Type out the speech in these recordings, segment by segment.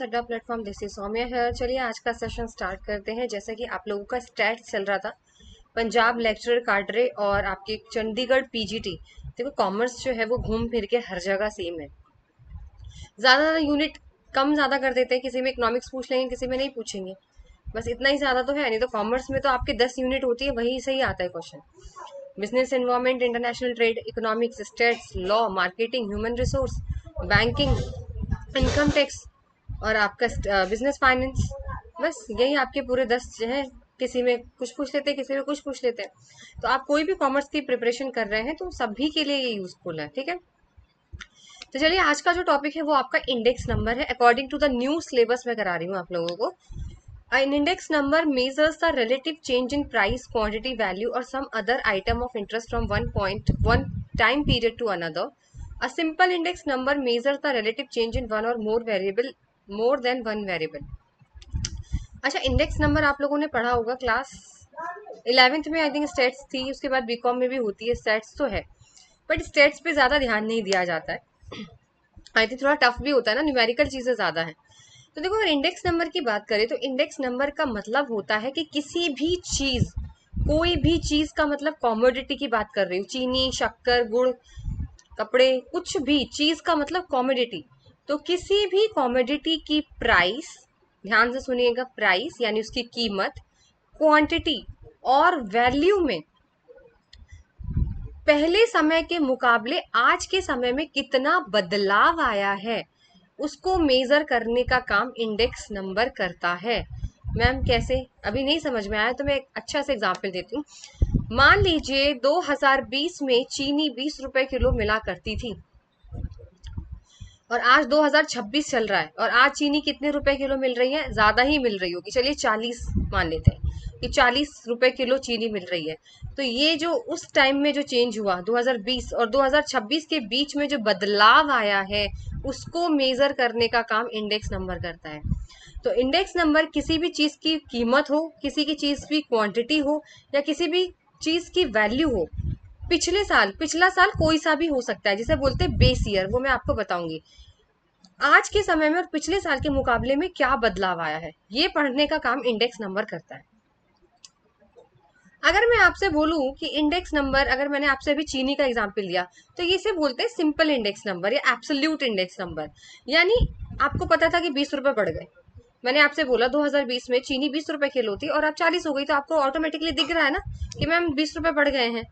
अड्डा platform, this is Saumya है। चलिए आज का सेशन स्टार्ट करते हैं। जैसा कि आप लोगों का स्टैट चल रहा था, पंजाब लेक्चरर काडरे और आपके चंडीगढ़ पीजीटी। देखो कॉमर्स जो है वो घूम फिर के हर जगह सेम है। ज्यादा यूनिट कम ज्यादा कर देते हैं, किसी में इकोनॉमिक्स पूछ लेंगे, किसी में नहीं पूछेंगे। बस इतना ही ज्यादा तो है, नहीं तो कॉमर्स में तो आपके 10 यूनिट होती है, वही सही आता है question. Business environment, international trade, economics, states, law, marketing, human resource, banking, income tax और आपका बिजनेस फाइनेंस। बस यही आपके पूरे 10 जो है। किसी में कुछ पूछ लेते हैं, किसी में कुछ पूछ लेते हैं। तो आप कोई भी कॉमर्स की प्रिपरेशन कर रहे हैं तो सभी के लिए ये यूजफुल है, ठीक है। तो चलिए आज का जो टॉपिक है वो आपका इंडेक्स नंबर है। According to the new syllabus में करा रही हूँ आप लोगों को। An index number measures the relative change in price, quantity, value, or some other item of interest from one time period to another. A simple index number measures the relative change in one or more than one variable. अच्छा, index number आप लोगों ने पढ़ा होगा class 11th में, I think states थी, उसके बाद बीकॉम में भी होती है। स्टेट्स तो है, बट स्टेट्स पे ज्यादा ध्यान नहीं दिया जाता है। आई थिंक थोड़ा टफ भी होता है ना, न्यूमेरिकल चीजें ज्यादा है। तो देखो अगर इंडेक्स नंबर की बात करें तो इंडेक्स नंबर का मतलब होता है कि किसी भी चीज, कोई भी चीज का मतलब कॉमोडिटी की बात कर रही हूँ, चीनी, शक्कर, गुड़, कपड़े, कुछ भी चीज का मतलब कॉमोडिटी। तो किसी भी कॉमोडिटी की प्राइस, ध्यान से सुनिएगा, प्राइस यानी उसकी कीमत, क्वांटिटी और वैल्यू में पहले समय के मुकाबले आज के समय में कितना बदलाव आया है, उसको मेजर करने का काम इंडेक्स नंबर करता है। मैम कैसे, अभी नहीं समझ में आया तो मैं एक अच्छा से एग्जांपल देती हूँ। मान लीजिए 2020 में चीनी 20 रुपए किलो मिला करती थी और आज 2026 चल रहा है और आज चीनी कितने रुपए किलो मिल रही है, ज्यादा ही मिल रही होगी, चलिए 40 मान लेते हैं कि 40 रुपए किलो चीनी मिल रही है। तो ये जो उस टाइम में जो चेंज हुआ 2020 और 2026 के बीच में जो बदलाव आया है, उसको मेजर करने का काम इंडेक्स नंबर करता है। तो इंडेक्स नंबर किसी भी चीज की कीमत हो, किसी की चीज की क्वांटिटी हो, या किसी भी चीज की वैल्यू हो, पिछले साल, पिछला साल कोई सा भी हो सकता है, जिसे बोलते हैं बेस ईयर, वो मैं आपको बताऊंगी। आज के समय में और पिछले साल के मुकाबले में क्या बदलाव आया है, ये पढ़ने का काम इंडेक्स नंबर करता है। अगर मैं आपसे बोलूं कि इंडेक्स नंबर, अगर मैंने आपसे अभी चीनी का एग्जांपल लिया, तो ये से बोलते हैं सिंपल इंडेक्स नंबर या एब्सोल्यूट इंडेक्स नंबर। यानी आपको पता था कि 20 रुपए बढ़ गए, मैंने आपसे बोला 2020 में चीनी 20 रुपए किलो थी और अब 40 हो गई, तो आपको ऑटोमेटिकली दिख रहा है ना कि मैम 20 रुपए बढ़ गए हैं।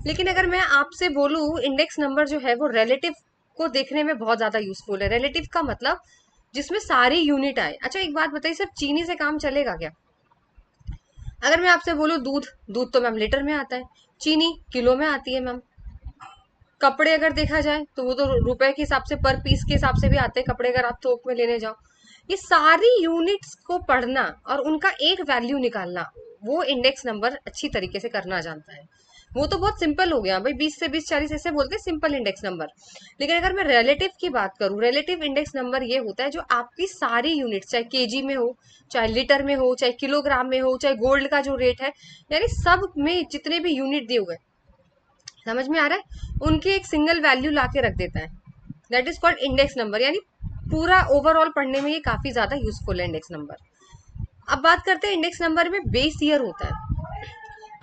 लेकिन अगर मैं आपसे बोलूं इंडेक्स नंबर जो है वो रिलेटिव को देखने में बहुत ज्यादा यूजफुल है। रिलेटिव का मतलब जिसमें सारी यूनिट आए। अच्छा एक बात बताइए, सिर्फ चीनी से काम चलेगा क्या? अगर मैं आपसे बोलूं दूध, दूध तो मैम लीटर में आता है, चीनी किलो में आती है मैम। कपड़े अगर देखा जाए तो वो तो रुपए के हिसाब से, पर पीस के हिसाब से भी आते हैं कपड़े, अगर आप थोक में लेने जाओ। ये सारी यूनिट्स को पढ़ना और उनका एक वैल्यू निकालना, वो इंडेक्स नंबर अच्छी तरीके से करना जानता है। वो तो बहुत सिंपल हो गया भाई, 20 से 20 40 ऐसे बोलते हैं सिंपल इंडेक्स नंबर। लेकिन अगर मैं रिलेटिव की बात करूं, रिलेटिव इंडेक्स नंबर ये होता है जो आपकी सारी यूनिट, चाहे केजी में हो, चाहे लीटर में हो, चाहे किलोग्राम में हो, चाहे गोल्ड का जो रेट है, यानी सब में जितने भी यूनिट दिए हुए, समझ में आ रहा है, उनकी एक सिंगल वैल्यू ला के रख देता है। That is called index number. यानी पूरा ओवरऑल पढ़ने में ये काफी ज्यादा यूजफुल है इंडेक्स नंबर। अब बात करते हैं इंडेक्स नंबर में बेस ईयर होता है।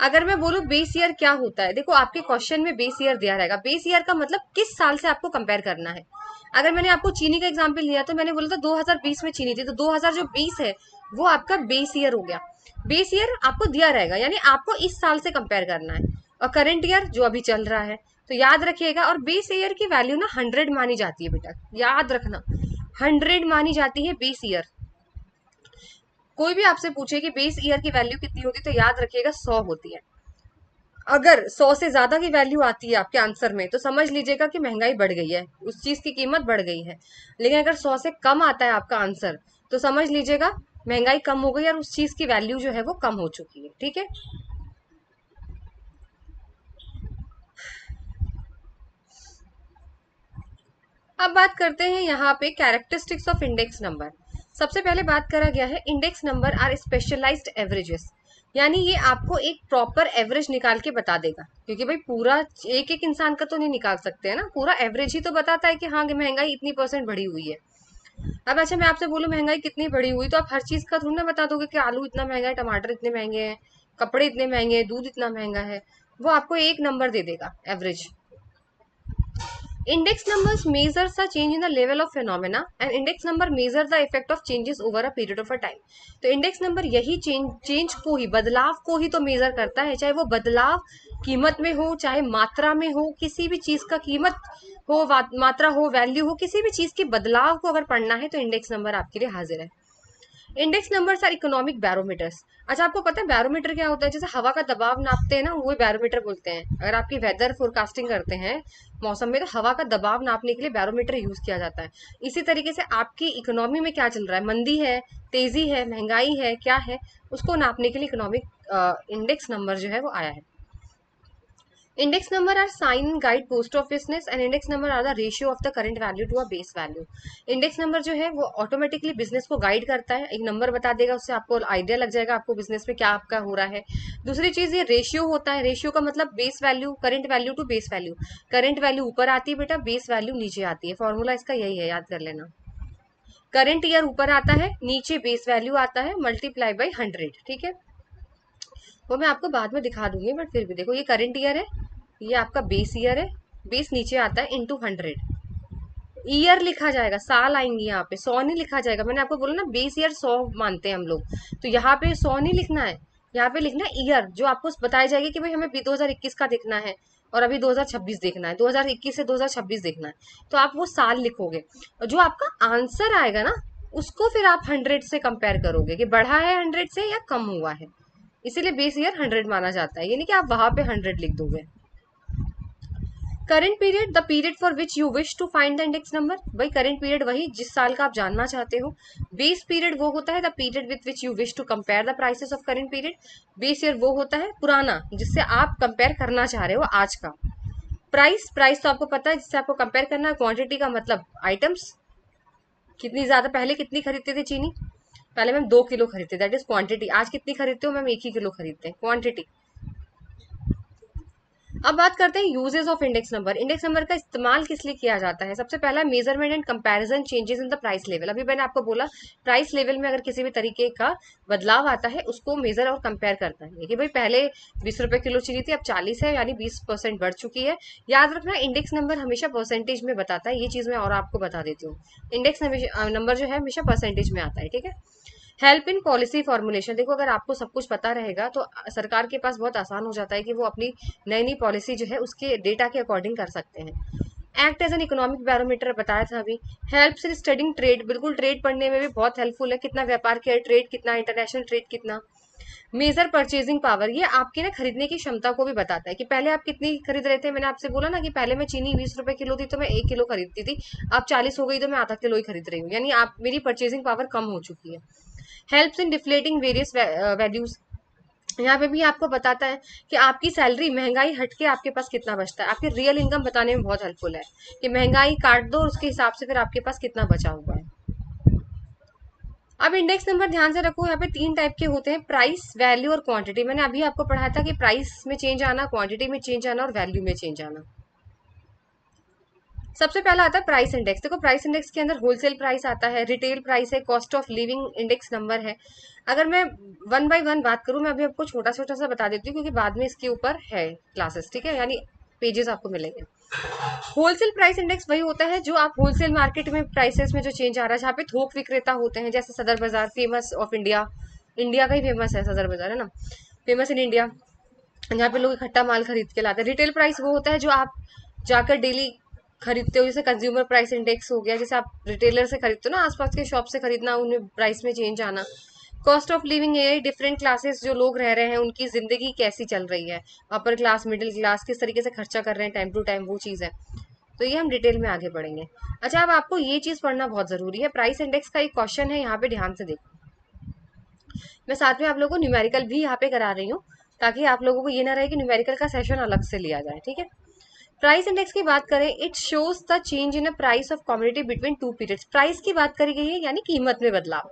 अगर मैं बोलूं बेस ईयर क्या होता है, देखो आपके क्वेश्चन में बेस ईयर दिया रहेगा। बेस ईयर का मतलब किस साल से आपको कंपेयर करना है। अगर मैंने आपको चीनी का एग्जांपल लिया तो मैंने बोला था 2020 में चीनी थी, तो 2020 है वो आपका बेस ईयर हो गया। बेस ईयर आपको दिया रहेगा, यानी आपको इस साल से कंपेयर करना है, और करंट ईयर जो अभी चल रहा है। तो याद रखिएगा, और बेस ईयर की वैल्यू ना 100 मानी जाती है बेटा, याद रखना, 100 मानी जाती है बेस ईयर। कोई भी आपसे पूछे कि बेस ईयर की वैल्यू कितनी होती है, तो याद रखिएगा 100 होती है। अगर 100 से ज्यादा की वैल्यू आती है आपके आंसर में तो समझ लीजिएगा कि महंगाई बढ़ गई है, उस चीज की कीमत बढ़ गई है। लेकिन अगर 100 से कम आता है आपका आंसर तो समझ लीजिएगा महंगाई कम हो गई और उस चीज की वैल्यू जो है वो कम हो चुकी है, ठीक है। अब बात करते हैं यहाँ पे कैरेक्टरिस्टिक्स ऑफ इंडेक्स नंबर। सबसे पहले बात करा गया है index number are specialized averages. यानी ये आपको एक प्रॉपर एवरेज निकाल के बता देगा, क्योंकि भाई पूरा एक एक इंसान का तो नहीं निकाल सकते हैं ना, पूरा एवरेज ही तो बताता है कि हाँ महंगाई इतनी परसेंट बढ़ी हुई है। अब अच्छा मैं आपसे बोलूं महंगाई कितनी बढ़ी हुई, तो आप हर चीज का थोड़ी ना बता दोगे कि आलू इतना महंगा है, टमाटर इतने महंगे हैं, कपड़े इतने महंगे हैं, दूध इतना महंगा है। वो आपको एक नंबर दे देगा average. Index numbers measures the change in the level of phenomena and index number measures the effect of changes over a period of a time। तो इंडेक्स नंबर यही चेंज को ही, बदलाव को ही तो मेजर करता है, चाहे वो बदलाव कीमत में हो, चाहे मात्रा में हो, किसी भी चीज का कीमत हो, मात्रा हो, वैल्यू हो, किसी भी चीज के बदलाव को अगर पढ़ना है तो इंडेक्स नंबर आपके लिए हाजिर है। Index numbers are economic barometers. अच्छा आपको पता है बैरोमीटर क्या होता है? जैसे हवा का दबाव नापते हैं ना, वो बैरोमीटर बोलते हैं। अगर आपकी वेदर फोरकास्टिंग करते हैं मौसम में, तो हवा का दबाव नापने के लिए बैरोमीटर यूज किया जाता है। इसी तरीके से आपकी इकोनॉमी में क्या चल रहा है, मंदी है, तेजी है, महंगाई है, क्या है, उसको नापने के लिए इकोनॉमिक इंडेक्स नंबर जो है वो आया है। Index number are sign guide post of business and index number are the ratio of the current value to a base value. Index number जो है वो ऑटोमेटिकली बिजनेस को गाइड करता है, एक नंबर बता देगा, उससे आपको आइडिया लग जाएगा आपको बिजनेस में क्या आपका हो रहा है। दूसरी चीज ये रेशियो होता है, रेशियो का मतलब base value, current value to base value. Current value ऊपर आती है बेटा, बेस वैल्यू नीचे आती है, फॉर्मूला इसका यही है, याद कर लेना। करंट ईयर ऊपर आता है, नीचे बेस वैल्यू आता है, मल्टीप्लाई बाई 100, ठीक है। वो मैं आपको बाद में दिखा दूंगी, बट फिर भी देखो ये करंट ईयर है, ये आपका बेस ईयर है, बेस नीचे आता है इंटू 100। ईयर लिखा जाएगा, साल आएंगे यहाँ पे, 100 नहीं लिखा जाएगा। मैंने आपको बोला ना बेस ईयर 100 मानते हैं हम लोग, तो यहाँ पे 100 नहीं लिखना है, यहाँ पे लिखना है ईयर, जो आपको बताई जाएगी कि भाई हमें 2021 का देखना है और अभी 2026 देखना है, 2021 से 2026 देखना है, तो आप वो साल लिखोगे। और जो आपका आंसर आएगा ना, उसको फिर आप 100 से कंपेयर करोगे कि बढ़ा है 100 से या कम हुआ है। इसीलिए बेस ईयर 100 माना जाता है, ये नहीं कि आप वहां पे 100 लिख दोगे। Current period, the period for which you wish to find the index number. भाई करंट पीरियड वही जिस साल का आप जानना चाहते हो। बेस पीरियड वो होता है the period with which you wish to compare the prices of current period. Base year वो होता है पुराना, जिससे आप कंपेयर करना चाह रहे हो आज का। प्राइस, प्राइस तो आपको पता है जिससे आपको कंपेयर करना है। क्वांटिटी का मतलब आइटम्स, कितनी ज्यादा, पहले कितनी खरीदते थे चीनी, पहले मैम 2 किलो खरीदते, दैट इज क्वांटिटी। आज कितनी खरीदते हो मैम? 1 ही किलो खरीदते हैं, क्वांटिटी। अब बात करते हैं uses of index number. Index number का इस्तेमाल किस लिए किया जाता है? सबसे पहला measurement and comparison changes in the price level. अभी मैंने आपको बोला प्राइस लेवल में अगर किसी भी तरीके का बदलाव आता है, उसको मेजर और कंपेयर करता है कि भाई पहले 20 रुपए किलो चीनी थी, अब 40 है, यानी 20% बढ़ चुकी है। याद रखना इंडेक्स नंबर हमेशा परसेंटेज में बताता है, ये चीज मैं और आपको बता देती हूँ। इंडेक्स नंबर जो है हमेशा परसेंटेज में आता है, ठीक है। Help in policy formulation. देखो अगर आपको सब कुछ पता रहेगा तो सरकार के पास बहुत आसान हो जाता है कि वो अपनी नई नई पॉलिसी जो है उसके डेटा के अकॉर्डिंग कर सकते हैं। Act as an economic barometer बताया था अभी। हेल्प्स इन स्टडिंग ट्रेड, बिल्कुल ट्रेड पढ़ने में भी बहुत हेल्पफुल है, कितना व्यापार किया, ट्रेड कितना, इंटरनेशनल ट्रेड कितना। मेजर परचेजिंग पावर, ये आपकी ना खरीदने की क्षमता को भी बताता है कि पहले आप कितनी खरीद रहे थे। मैंने आपसे बोला ना कि पहले मैं चीनी 20 रुपए किलो थी तो मैं 1 किलो खरीदती थी, अब 40 हो गई तो मैं आधा किलो ही खरीद रही हूँ, यानी आप मेरी परचेजिंग पावर कम हो चुकी है। Helps in deflating various values, यहाँ पे भी आपको बताता है कि आपकी सैलरी महंगाई हटके आपके पास कितना बचता है। आपकी रियल इनकम बताने में बहुत हेल्पफुल है कि महंगाई काट दो और उसके हिसाब से फिर आपके पास कितना बचा हुआ है। अब इंडेक्स नंबर ध्यान से रखो, यहाँ पे 3 टाइप के होते हैं, प्राइस, वैल्यू और क्वांटिटी। मैंने अभी आपको पढ़ाया था कि प्राइस में चेंज आना, क्वांटिटी में चेंज आना और वैल्यू में चेंज आना। सबसे पहला आता है प्राइस इंडेक्स। देखो प्राइस इंडेक्स के अंदर होलसेल प्राइस आता है, रिटेल प्राइस है, cost of living index number है। अगर मैं 1 बाय 1 बात करूं, मैं अभी आपको छोटा छोटा सा बता देती हूँ क्योंकि बाद में इसके ऊपर है क्लासेस, ठीक है, यानी पेजेस आपको मिलेंगे। होलसेल प्राइस इंडेक्स वही होता है जो आप होलसेल मार्केट में प्राइसेस में जो चेंज आ रहा है, जहाँ पे थोक विक्रेता होते हैं, जैसे सदर बाजार, फेमस ऑफ इंडिया, इंडिया का ही फेमस है सदर बाजार, है ना, फेमस इन इंडिया, जहाँ पे लोग इकट्ठा माल खरीद के लाते हैं। रिटेल प्राइस वो होता है जो आप जाकर डेली खरीदते हो, जैसे कंज्यूमर प्राइस इंडेक्स हो गया, जैसे आप रिटेलर से खरीदते हो ना, आसपास के शॉप से खरीदना, उनमें प्राइस में चेंज आना। कॉस्ट ऑफ लिविंग है, डिफरेंट क्लासेस जो लोग रह रहे हैं उनकी जिंदगी कैसी चल रही है, अपर क्लास, मिडिल क्लास, किस तरीके से खर्चा कर रहे हैं टाइम टू टाइम, वो चीज है। तो ये हम डिटेल में आगे पढ़ेंगे। अच्छा अब आपको ये चीज पढ़ना बहुत जरूरी है, प्राइस इंडेक्स का एक क्वेश्चन है, यहाँ पे ध्यान से देखो। मैं साथ में आप लोगों को न्यूमेरिकल भी यहाँ पे करा रही हूँ, ताकि आप लोगों को ये ना रहे कि न्यूमेरिकल का सेशन अलग से लिया जाए, ठीक है। प्राइस इंडेक्स की बात करें, it shows the change in a price of commodity between 2 periods. Price की बात करी गई है यानी कीमत में बदलाव।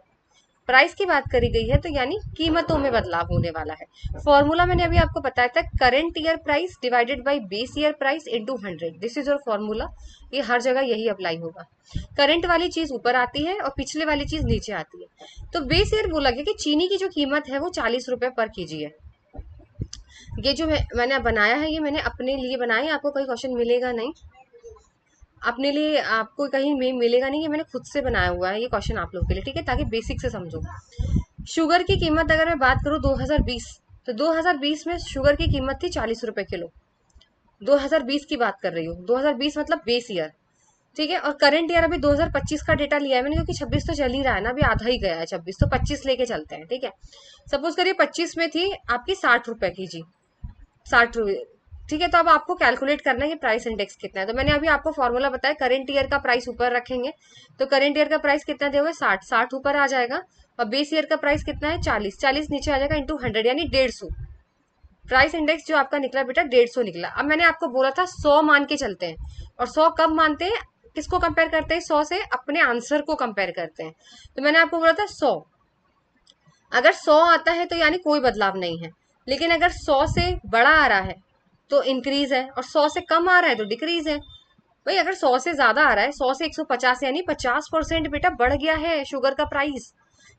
प्राइस की बात करी गई है तो यानी कीमतों में बदलाव होने वाला है। फॉर्मूला मैंने अभी आपको बताया था, current year price divided by base year price into 100, this is your formula. ये हर जगह यही अप्लाई होगा। करंट वाली चीज ऊपर आती है और पिछले वाली चीज नीचे आती है। तो बेस ईयर बोला गया कि चीनी की जो कीमत है वो 40 रुपए पर केजी है। ये जो मैंने बनाया है, ये मैंने अपने लिए बनाया है, आपको कोई क्वेश्चन मिलेगा नहीं, अपने लिए आपको कहीं में मिलेगा नहीं, ये मैंने खुद से बनाया हुआ है ये क्वेश्चन आप लोग के लिए, ठीक है, ताकि बेसिक से समझो। शुगर की कीमत अगर मैं बात करूं 2020, तो 2020 में शुगर की कीमत थी 40 रुपए किलो। 2020 की बात कर रही हूँ, 2020 मतलब बेस ईयर, ठीक है। और करंट ईयर अभी 2025 का डेटा लिया है मैंने, क्योंकि 26 तो चल ही रहा है ना, अभी आधा ही गया है 26, तो 25 लेके चलते हैं, ठीक है। सपोज करिए 25 में थी आपकी 60 रुपए की जी, 60 रुपए, ठीक है। तो अब आपको कैलकुलेट करना है कि प्राइस इंडेक्स कितना है। तो मैंने अभी आपको फॉर्मूला बताया, करंट ईयर का प्राइस ऊपर रखेंगे, तो करंट ईयर का प्राइस कितना दिया हुआ है 60, 60 ऊपर आ जाएगा, और बेस ईयर का प्राइस कितना है 40, 40 नीचे आ जाएगा इंटू 100, यानी 150। प्राइस इंडेक्स जो आपका निकला बेटा 150 निकला। अब मैंने आपको बोला था 100 मान के चलते हैं, और 100 कब मानते हैं, किसको कंपेयर करते हैं, 100 से अपने आंसर को कंपेयर करते हैं। तो मैंने आपको बोला था 100, अगर 100 आता है तो यानी कोई बदलाव नहीं है, लेकिन अगर 100 से बड़ा आ रहा है तो इंक्रीज है, और 100 से कम आ रहा है तो डिक्रीज है। भाई अगर 100 से ज्यादा आ रहा है, 100 से 150, यानी 50% बेटा बढ़ गया है शुगर का प्राइस।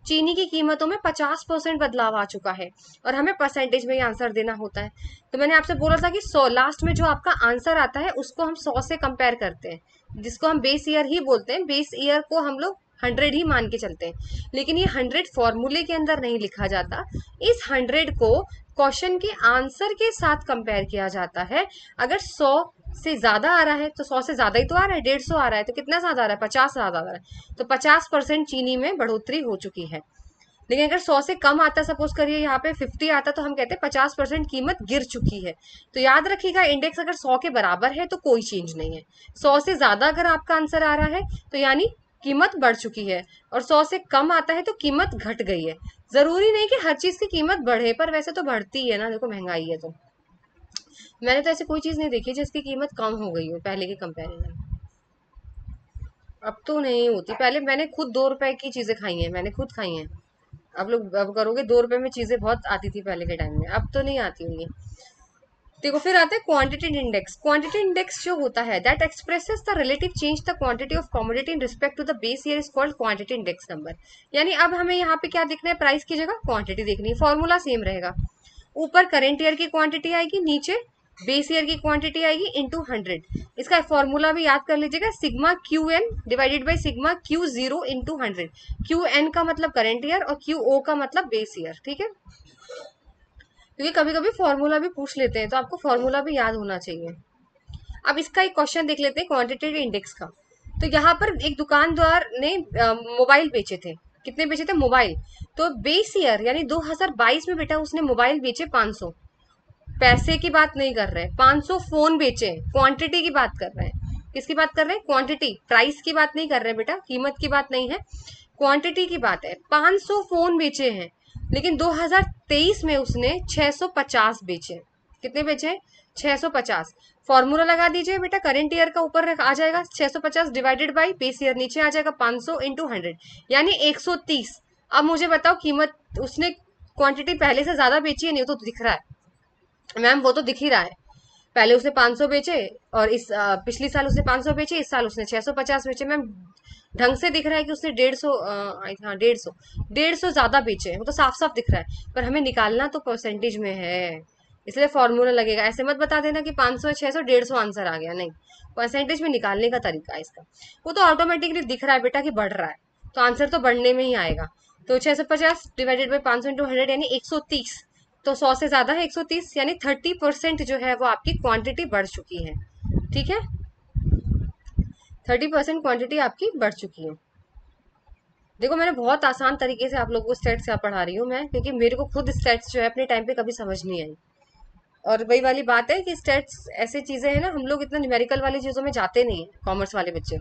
चीनी की कीमतों में 50% बदलाव आ चुका है, और हमें परसेंटेज में ही आंसर देना होता है। तो मैंने आपसे बोला था कि 100 लास्ट में जो आपका आंसर आता है उसको हम 100 से कंपेयर करते हैं, जिसको हम बेस ईयर ही बोलते हैं। बेस ईयर को हम लोग 100 ही मान के चलते हैं, लेकिन ये 100 फॉर्मूले के अंदर नहीं लिखा जाता। इस 100 को क्वेश्चन के आंसर के साथ कंपेयर किया जाता है। अगर 100 से ज्यादा आ रहा है तो 100 से ज्यादा ही तो आ रहा है, 150 आ रहा है तो कितना ज्यादा आ रहा है, 50 ज्यादा आ रहा है, तो 50% चीनी में बढ़ोतरी हो चुकी है। लेकिन अगर 100 से कम आता, सपोज करिए यहाँ पे 50 आता, तो हम कहते हैं 50% कीमत गिर चुकी है। तो याद रखिएगा, इंडेक्स अगर 100 के बराबर है तो कोई चेंज नहीं है, 100 से ज्यादा अगर आपका आंसर आ रहा है तो यानी कीमत बढ़ चुकी है, और 100 से कम आता है तो कीमत घट गई है। जरूरी नहीं कि हर चीज की कीमत बढ़े, पर वैसे तो बढ़ती है ना, देखो महंगाई है तो। मैंने तो ऐसी कोई चीज नहीं देखी जिसकी कीमत कम हो गई हो पहले के कंपैरिजन। अब तो नहीं होती, पहले मैंने खुद 2 रुपए की चीजें खाई हैं, मैंने खुद खाई हैं। आप लोग अब करोगे, 2 रुपए में चीजें बहुत आती थी पहले के टाइम में, अब तो नहीं आती होंगी। देखो फिर आता है क्वांटिटी इंडेक्स। क्वांटिटी इंडेक्स जो होता है, that expresses the relative change the quantity of commodity in respect to the base year, is called quantity index number. यानी अब हमें यहाँ पे क्या देखना है, प्राइस की जगह क्वांटिटी देखनी है। फॉर्मूला सेम रहेगा, ऊपर करेंट ईयर की क्वांटिटी आएगी, नीचे बेस ईयर की क्वांटिटी आएगी इंटू 100। इसका फॉर्मूला भी याद कर लीजिएगा, sigma Q N divided by sigma Q zero into 100। Q N का मतलब करेंट ईयर और क्यू ओ का मतलब बेस ईयर, ठीक है। क्योंकि कभी कभी फॉर्मूला भी पूछ लेते हैं, तो आपको फॉर्मूला भी याद होना चाहिए। अब इसका एक क्वेश्चन देख लेते हैं क्वांटिटेटिव इंडेक्स का। तो यहाँ पर एक दुकानदार ने मोबाइल बेचे थे। कितने बेचे थे, मोबाइल। तो बेस ईयर यानी 2022 में बेटा उसने मोबाइल बेचे 500, पैसे की बात नहीं कर रहे, 500 फोन बेचे, क्वांटिटी की बात कर रहे हैं। किसकी बात कर रहे हैं, क्वांटिटी, प्राइस की बात नहीं कर रहे बेटा, कीमत की बात नहीं है, क्वांटिटी की बात है। 500 फोन बेचे हैं, लेकिन 2023 में उसने 650 बेचे। कितने बेचे, 650। फॉर्मूला लगा दीजिए बेटा, करंट ईयर का ऊपर आ जाएगा 650 डिवाइडेड बाई बेस ईयर, नीचे आ जाएगा 500 इंटू 100, यानी 130। अब मुझे बताओ कीमत, उसने क्वांटिटी पहले से ज्यादा बेची है, नहीं तो दिख रहा है मैम, वो तो दिख ही रहा है। पहले उसने 500 बेचे, और इस पिछली साल उसने 500 बेचे, इस साल उसने 650 बेचे मैम। ढंग से दिख रहा है कि उसने 150, हाँ 150 ज्यादा बेचे हैं, वो तो साफ साफ दिख रहा है। पर हमें निकालना तो परसेंटेज में है, इसलिए फॉर्मूला लगेगा। ऐसे मत बता देना कि 500 600 150 आंसर आ गया, नहीं, परसेंटेज में निकालने का तरीका है इसका। वो तो ऑटोमेटिकली दिख रहा है बेटा कि बढ़ रहा है, तो आंसर तो बढ़ने में ही आएगा। तो 650 डिवाइडेड बाई 500 इंटू 100 यानी 130। तो 100 से ज्यादा है 130, यानी 30% जो है वो आपकी क्वांटिटी बढ़ चुकी है, ठीक है। 30% क्वांटिटी आपकी बढ़ चुकी है। देखो मैंने बहुत आसान तरीके से आप लोगों को स्टेट्स यहाँ पढ़ा रही हूँ मैं, क्योंकि मेरे को खुद स्टेट्स जो है अपने टाइम पे कभी समझ नहीं आई। और वही वाली बात है कि स्टेट्स ऐसी चीजें हैं ना, हम लोग इतना न्यूमेरिकल वाली चीजों में जाते नहीं है, कॉमर्स वाले बच्चे,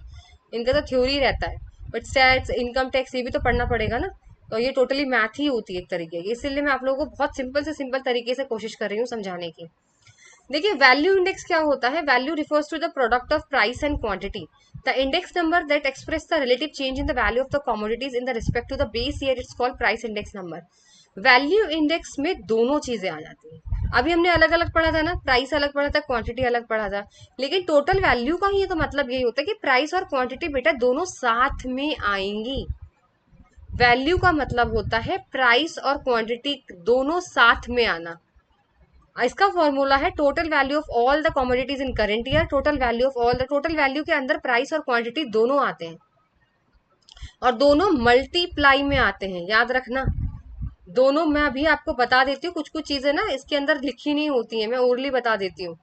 इनका तो थ्योरी रहता है। बट स्टेट्स, इनकम टैक्स, ये भी तो पढ़ना पड़ेगा ना। तो ये टोटली मैथ ही होती है एक तरीके की, इसीलिए मैं आप लोगों को बहुत सिंपल से सिंपल तरीके से कोशिश कर रही हूँ समझाने की। देखिए वैल्यू इंडेक्स क्या होता है, value refers to the product of price and quantity, the index number that express the relative change in the value of the commodities in the respect to the base year, it's called price index number. Value index में दोनों चीजें आ जाती हैं। अभी हमने अलग अलग पढ़ा था ना, प्राइस अलग पढ़ा था, क्वांटिटी अलग पढ़ा था, लेकिन टोटल वैल्यू का ही तो मतलब यही होता है कि प्राइस और क्वांटिटी बेटा दोनों साथ में आएंगी। वैल्यू का मतलब होता है प्राइस और क्वांटिटी दोनों साथ में आना। इसका फॉर्मूला है total value of all the commodities in current year, total value of all the, total value के अंदर प्राइस और क्वांटिटी दोनों आते हैं और दोनों मल्टीप्लाई में आते हैं, याद रखना। दोनों मैं अभी आपको बता देती हूँ, कुछ कुछ चीजें ना इसके अंदर लिखी नहीं होती है, मैं ओरली बता देती हूँ।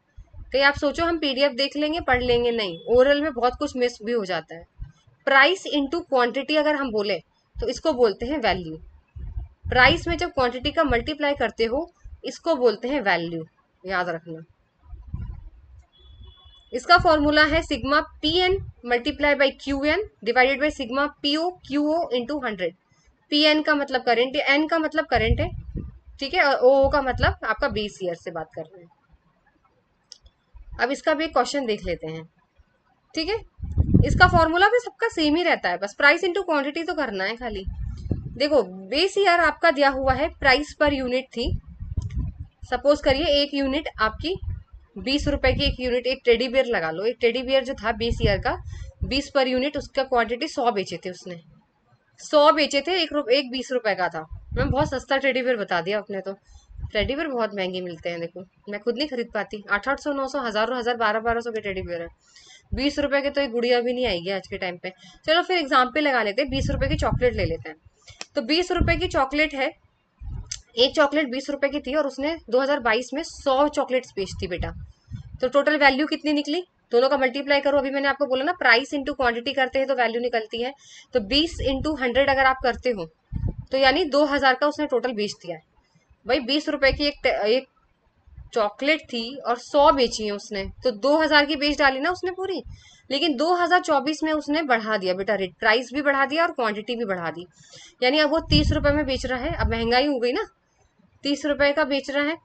कहीं आप सोचो हम पीडीएफ देख लेंगे पढ़ लेंगे, नहीं, ओरल में बहुत कुछ मिस भी हो जाता है। प्राइस इंटू क्वांटिटी अगर हम बोले तो इसको बोलते हैं वैल्यू। प्राइस में जब क्वांटिटी का मल्टीप्लाई करते हो इसको बोलते हैं वैल्यू, याद रखना। इसका फॉर्मूला है sigma P N multiply by Q N divided by sigma PO Q O into 100। P N का मतलब करेंट है, एन का मतलब करेंट है, ठीक है, और ओ का मतलब आपका बेस ईयर से बात कर रहे हैं। अब इसका भी एक क्वेश्चन देख लेते हैं, ठीक है। इसका फॉर्मूला भी सबका सेम ही रहता है, बस प्राइस इंटू क्वांटिटी तो करना है खाली। देखो बेस ईयर आपका दिया हुआ है, प्राइस पर यूनिट थी, सपोज करिए एक यूनिट आपकी 20 रुपए की, एक यूनिट, एक टेडी बियर लगा लो, एक टेडी बियर जो था बेस ईयर का 20 पर यूनिट, उसका क्वांटिटी 100 बेचे थे उसने, 100 बेचे थे, एक 20 रुपए का था। मैं बहुत सस्ता टेडी बियर बता दिया आपने तो, टेडी बियर बहुत महंगे मिलते हैं, देखो मैं खुद नहीं खरीद पाती, 800 900 हजारों हजार 1200 के टेडी बियर है। 20 रुपए के तो एक गुड़िया भी नहीं आएगी आज के टाइम पे। चलो फिर एग्जाम्पल लगा लेते हैं, 20 रुपए की चॉकलेट ले लेते हैं। तो 20 रुपए की चॉकलेट है, एक चॉकलेट 20 रुपए की थी और उसने 2022 में 100 चॉकलेट्स बेची बेटा। तो टोटल वैल्यू कितनी निकली, दोनों का मल्टीप्लाई करो, अभी मैंने आपको बोला ना प्राइस इंटू क्वांटिटी करते हैं तो वैल्यू निकलती है। तो 20 इंटू 100 अगर आप करते हो तो यानी 2000 का उसने टोटल बेच दिया है। भाई 20 रुपए की एक चॉकलेट थी और 100 बेची है उसने, तो 2000 की बेच डाली ना उसने पूरी। लेकिन 2024 में उसने बढ़ा दिया बेटा रेट, प्राइस भी बढ़ा दिया और क्वांटिटी भी बढ़ा दी, यानी अब वो 30 रुपए में बेच रहा है। अब महंगाई हो गई ना, 30 रुपए का बेच रहा है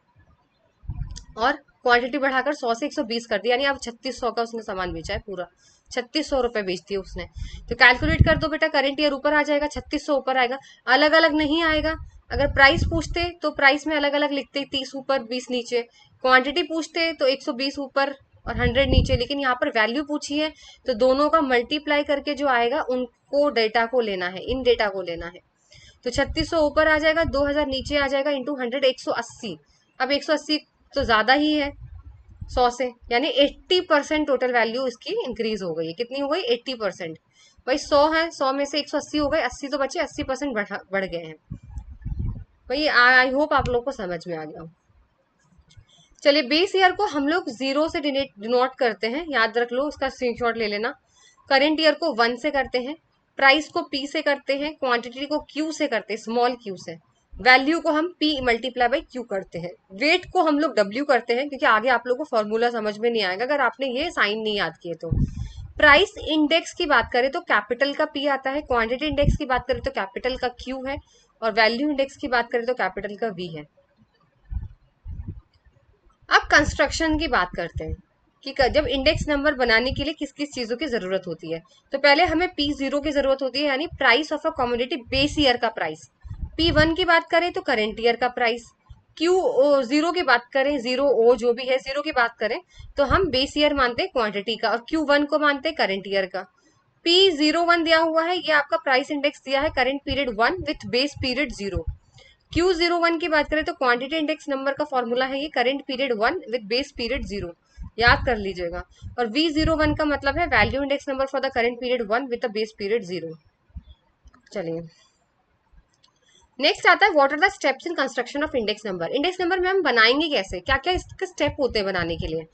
और क्वांटिटी बढ़ाकर 100 से 120 कर दी, यानी अब 3600 का उसने सामान बेचा है पूरा, 3600 रुपए बेच दिए उसने। तो कैलकुलेट कर दो बेटा, करंट ईयर ऊपर आ जाएगा, 3600 ऊपर आएगा, अलग अलग नहीं आएगा। अगर प्राइस पूछते तो प्राइस में अलग अलग लिखते, 30 ऊपर 20 नीचे, क्वांटिटी पूछते तो 120 ऊपर और 100 नीचे, लेकिन यहाँ पर वैल्यू पूछी है तो दोनों का मल्टीप्लाई करके जो आएगा उनको डेटा को लेना है, इन डेटा को लेना है। तो 3600 ऊपर आ जाएगा, 2000 नीचे आ जाएगा, इंटू 100 180। अब 180 तो ज्यादा ही है 100 से, यानी 80% टोटल वैल्यू इसकी इंक्रीज हो गई है। कितनी हो गई, 80%। भाई 100 है, 100 में से 180 हो गए, 80 तो बचे, 80% बढ़ गए हैं। भाई आई होप आप लोग को समझ में आ गया हो। चलिए बेस ईयर को हम लोग 0 से डिनोट करते हैं, याद रख लो, उसका स्क्रीनशॉट ले लेना। करेंट ईयर को 1 से करते हैं, प्राइस को P से करते हैं, क्वांटिटी को Q से करते हैं, स्मॉल q से, वैल्यू को हम P मल्टीप्लाई बाई Q करते हैं, वेट को हम लोग W करते हैं, क्योंकि आगे आप लोग को फॉर्मूला समझ में नहीं आएगा अगर आपने ये साइन नहीं याद किए तो। प्राइस इंडेक्स की बात करें तो कैपिटल का P आता है, क्वांटिटी इंडेक्स की बात करें तो कैपिटल का Q है, और वैल्यू इंडेक्स की बात करें तो कैपिटल का V है। अब कंस्ट्रक्शन की बात करते हैं कि जब इंडेक्स नंबर बनाने के लिए किस किस चीजों की जरूरत होती है। तो पहले हमें P0 की जरूरत होती है, यानी price of a commodity base year का प्राइस। P1 की बात करें तो करेंट ईयर का प्राइस। Q0 की बात करें, 0 जो भी है 0 की बात करें तो हम बेस ईयर मानते हैं क्वांटिटी का, और Q1 को मानते हैं करेंट ईयर का। P01 दिया हुआ है, ये आपका प्राइस इंडेक्स दिया है current period 1 with base period 0। Q01 की बात करें तो क्वांटिटी इंडेक्स नंबर का फॉर्मूला है ये current period 1 with base period 0, याद कर लीजिएगा। और V01 का मतलब है value index number for the current period 1 with the base period 0। चलिए नेक्स्ट आता है what are the steps in construction of index number. Index number में हम बनाएंगे कैसे, क्या क्या इसके स्टेप होते हैं बनाने के लिए।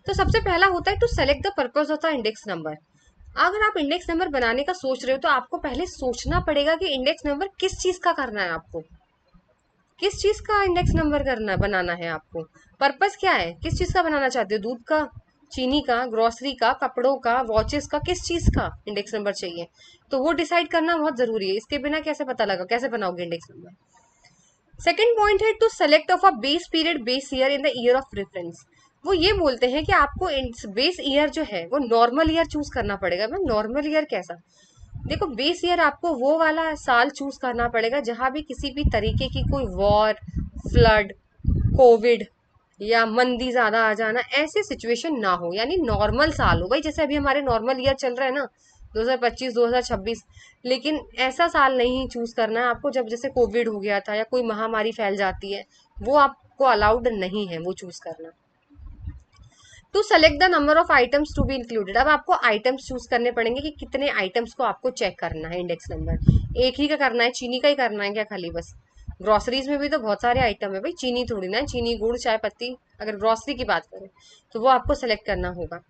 तो सबसे पहला होता है to select the purpose of the index number. अगर आप इंडेक्स नंबर बनाने का सोच रहे हो तो आपको पहले सोचना पड़ेगा कि इंडेक्स नंबर किस चीज का करना है, आपको किस चीज का इंडेक्स नंबर करना बनाना है, आपको पर्पस क्या है, किस चीज का बनाना चाहते हो, दूध का, चीनी का, ग्रोसरी का, कपड़ों का, वॉचेस का, किस चीज का इंडेक्स नंबर चाहिए। तो वो डिसाइड करना बहुत जरूरी है, इसके बिना कैसे पता लगा, कैसे बनाओगे इंडेक्स नंबर। सेकेंड पॉइंट है to select of a base period base year in the year of reference. वो ये बोलते हैं कि आपको बेस ईयर जो है वो नॉर्मल ईयर चूज करना पड़ेगा। मैम नॉर्मल ईयर कैसा? देखो बेस ईयर आपको वो वाला साल चूज करना पड़ेगा जहां भी किसी भी तरीके की कोई वॉर, फ्लड, कोविड या मंदी ज्यादा आ जाना ऐसी सिचुएशन ना हो, यानी नॉर्मल साल हो भाई। जैसे अभी हमारे नॉर्मल ईयर चल रहा है ना 2025 2026, लेकिन ऐसा साल नहीं चूज करना है आपको जब जैसे कोविड हो गया था या कोई महामारी फैल जाती है, वो आपको अलाउड नहीं है वो चूज करना। To select the number of items to be included, अब आपको आइटम्स चूज करने पड़ेंगे कि कितने आइटम्स को आपको चेक करना है इंडेक्स नंबर। एक ही का करना है, चीनी का ही करना है क्या खाली बस? ग्रोसरीज में भी तो बहुत सारे आइटम है भाई, चीनी थोड़ी ना है, चीनी गुड़ चाय पत्ती, अगर ग्रोसरी की बात करें तो वो आपको सेलेक्ट करना होगा।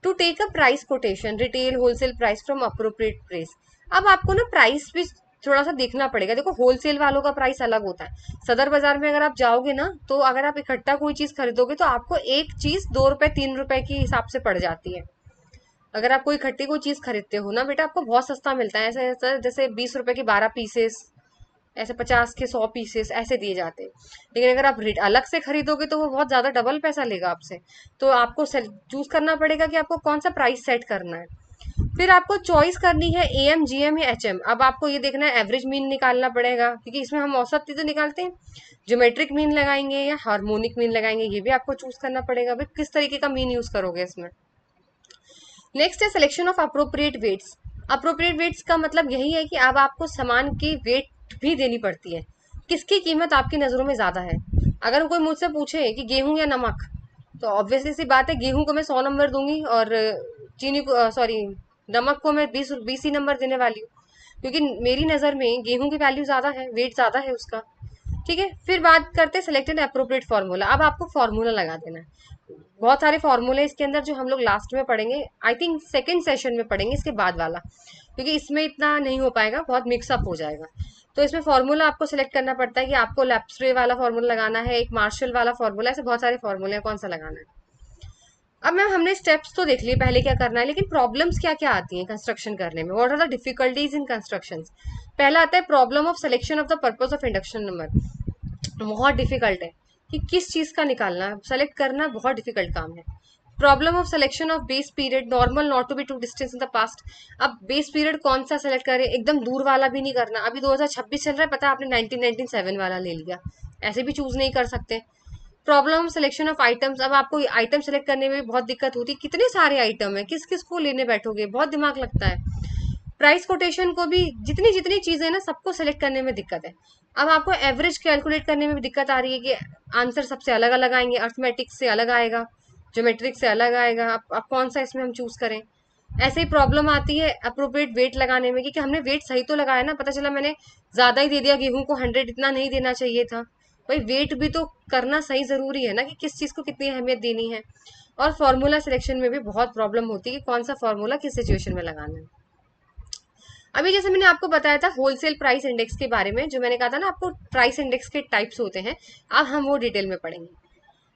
To take a price quotation retail wholesale price from appropriate place, अब आपको ना प्राइस भी थोड़ा सा देखना पड़ेगा। देखो होलसेल वालों का प्राइस अलग होता है। सदर बाजार में अगर आप जाओगे ना तो अगर आप इकट्ठा कोई चीज खरीदोगे तो आपको एक चीज 2 रुपए 3 रुपए के हिसाब से पड़ जाती है। अगर आप कोई इकट्ठी कोई चीज खरीदते हो ना बेटा, आपको बहुत सस्ता मिलता है। ऐसे ऐसे जैसे 20 रुपए की 12 पीसेस, ऐसे 50 के 100 पीसेस ऐसे दिए जाते हैं। लेकिन अगर आप रेट अलग से खरीदोगे तो वो बहुत ज्यादा डबल पैसा लेगा आपसे। तो आपको चूज करना पड़ेगा कि आपको कौन सा प्राइस सेट करना है। फिर आपको चॉइस करनी है एम जीएम या एचएम। अब आपको ये देखना है एवरेज मीन निकालना पड़ेगा, क्योंकि इसमें हम औसत ही तो निकालते हैं। ज्योमेट्रिक मीन लगाएंगे या हार्मोनिक मीन लगाएंगे, ये भी आपको चूज करना पड़ेगा भाई किस तरीके का मीन यूज करोगे इसमें। नेक्स्ट है selection of appropriate weights. Appropriate weights का मतलब यही है कि अब आपको सामान की वेट भी देनी पड़ती है, किसकी कीमत आपकी नजरों में ज्यादा है। अगर कोई मुझसे पूछे कि गेहूं या नमक, तो ऑब्वियसली सी बात है गेहूं को मैं 100 नंबर दूंगी और चीनी को सॉरी नमक को मैं 20 ही नंबर देने वाली हूँ, क्योंकि मेरी नजर में गेहूं की वैल्यू ज्यादा है, वेट ज्यादा है उसका। ठीक है, फिर बात करते हैं सिलेक्ट एन अप्रोप्रिएट फार्मूला। अब आपको फार्मूला लगा देना है। बहुत सारे फॉर्मूले इसके अंदर जो हम लोग लास्ट में पढ़ेंगे, आई थिंक सेकेंड सेशन में पढ़ेंगे इसके बाद वाला, क्योंकि इसमें इतना नहीं हो पाएगा, बहुत मिक्सअप हो जाएगा। तो इसमें फॉर्मूला आपको सिलेक्ट करना पड़ता है कि आपको लेप्सरे वाला फॉर्मूला लगाना है, एक मार्शल वाला फॉर्मूला, ऐसे बहुत सारे फॉर्मूले हैं, कौन सा लगाना है। अब मैम हमने स्टेप्स तो देख लिए पहले क्या करना है, लेकिन प्रॉब्लम्स क्या क्या आती हैं कंस्ट्रक्शन करने में, what are the difficulties in construction. पहला आता है problem of selection of the purpose of induction number. बहुत डिफिकल्ट है कि किस चीज का निकालना सेलेक्ट करना, बहुत डिफिकल्ट काम है। Problem of selection of base period normal not to be too distance in the past. अब बेस पीरियड कौन सा सेलेक्ट करें, एकदम दूर वाला भी नहीं करना, अभी 2026 चल रहा है, पता है आपने 1997 वाला ले लिया, ऐसे भी चूज नहीं कर सकते। प्रॉब्लम सिलेक्शन ऑफ आइटम्स, अब आपको आइटम सेलेक्ट करने में भी बहुत दिक्कत होती है, कितने सारे आइटम है, किस किस को लेने बैठोगे, बहुत दिमाग लगता है। प्राइस कोटेशन को भी, जितनी जितनी चीजें ना सबको सेलेक्ट करने में दिक्कत है। अब आपको एवरेज कैलकुलेट करने में भी दिक्कत आ रही है कि आंसर सबसे अलग अलग आएंगे, अर्थमेटिक से अलग आएगा, ज्योमेट्रिक से अलग आएगा, अब कौन सा इसमें हम चूज करें। ऐसे ही प्रॉब्लम आती है अप्रोप्रिएट वेट लगाने में, कि हमने वेट सही तो लगाया ना, पता चला मैंने ज्यादा ही दे दिया, गेहूं को 100 इतना नहीं देना चाहिए था। भाई वेट भी तो करना सही जरूरी है ना, कि किस चीज को कितनी अहमियत देनी है। और फॉर्मूला सिलेक्शन में भी बहुत प्रॉब्लम होती है कि कौन सा फॉर्मूला किस सिचुएशन में लगाना है। अभी जैसे मैंने आपको बताया था होलसेल प्राइस इंडेक्स के बारे में, जो मैंने कहा था ना आपको प्राइस इंडेक्स के टाइप्स होते हैं, अब हम वो डिटेल में पढ़ेंगे।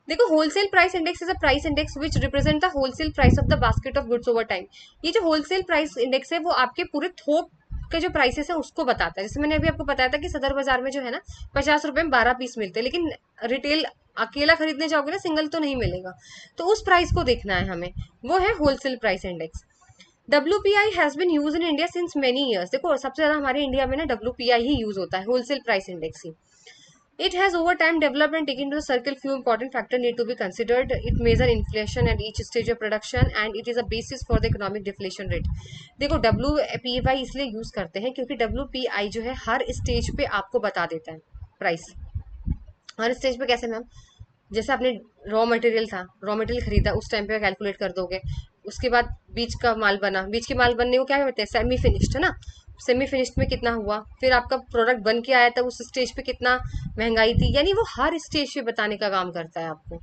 देखो wholesale price index is a price index which represent the wholesale price of the basket of goods over time. ये जो होलसेल प्राइस इंडेक्स है वो आपके पूरे थोक के जो प्राइसेस है उसको बताता है। जैसे मैंने अभी आपको बताया था कि सदर बाजार में जो है ना 50 रुपए में 12 पीस मिलते हैं, लेकिन रिटेल अकेला खरीदने जाओगे ना सिंगल तो नहीं मिलेगा, तो उस प्राइस को देखना है हमें, वो है wholesale price index. WPI has been use in India since many years. देखो सबसे ज्यादा हमारे इंडिया में ना WPI ही यूज होता है, wholesale price index he. It has over time developed and taken into the circle few important factors need to be considered. It measures inflation at each stage of production and it is a basis for the economic deflation rate. देखो WPI इसलिए use करते हैं क्योंकि WPI जो है हर stage पे आपको बता देता है प्राइस। हर स्टेज पे कैसे मैम, जैसे आपने रॉ मटेरियल था, रॉ मटेरियल खरीदा, उस टाइम पे कैलकुलेट कर दोगे। उसके बाद बीच का माल बना, बीच के माल बनने को क्या कहते हैं, सेमी फिनिश्ड है ना, सेमी फिनिश्ड में कितना हुआ, फिर आपका प्रोडक्ट बन के आया था उस स्टेज पे कितना महंगाई थी, यानी वो हर स्टेज पे बताने का काम करता है आपको,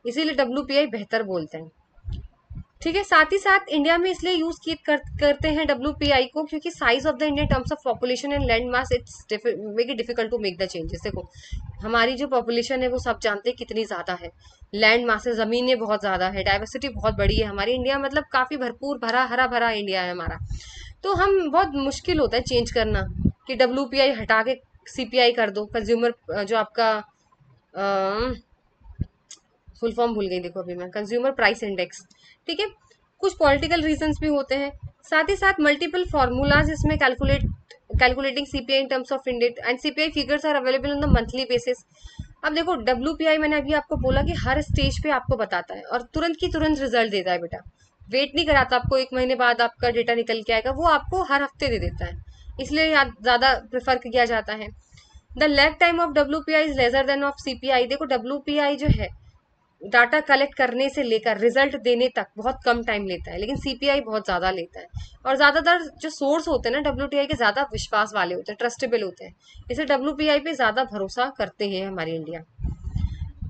इसीलिए WPI बेहतर बोलते हैं। ठीक है, साथ ही साथ इंडिया में इसलिए यूज करते हैं WPI को क्योंकि size of the Indian terms of population and land mass it's make it difficult to make the changes. देखो हमारी जो पॉपुलेशन है वो सब जानते हैं कितनी ज्यादा है, लैंड मास है, जमीनें बहुत ज्यादा है, डाइवर्सिटी बहुत बड़ी है हमारी इंडिया, मतलब काफी भरपूर भरा हरा भरा इंडिया है हमारा। तो हम बहुत मुश्किल होता है चेंज करना कि WPI हटा के CPI कर दो, कंज्यूमर जो आपका फुल फॉर्म भूल गई, देखो अभी मैं, कंज्यूमर प्राइस इंडेक्स। ठीक है, कुछ पॉलिटिकल रीजंस भी होते हैं, साथ ही साथ मल्टीपल फॉर्मूलाज इसमें calculating CPI in terms of index, and CPI figures are available on the monthly basis. अब देखो डब्ल्यूपीआई मैंने अभी आपको बोला कि हर स्टेज पे आपको बताता है और तुरंत की तुरंत रिजल्ट देता है बेटा, वेट नहीं कराता आपको 1 महीने बाद आपका डेटा निकल के आएगा, वो आपको हर हफ्ते दे देता है, इसलिए ज्यादा प्रेफर किया जाता है। The lag time of WPI is lesser than of CPI. देखो डब्ल्यूपीआई जो है डाटा कलेक्ट करने से लेकर रिजल्ट देने तक बहुत कम टाइम लेता है, लेकिन सीपीआई बहुत ज्यादा लेता है। और ज्यादातर जो सोर्स होते हैं ना डब्ल्यूटीआई के, ज्यादा विश्वास वाले होते हैं, ट्रस्टेबल होते हैं, इसलिए डब्ल्यूपीआई पे ज्यादा भरोसा करते हैं हमारी इंडिया।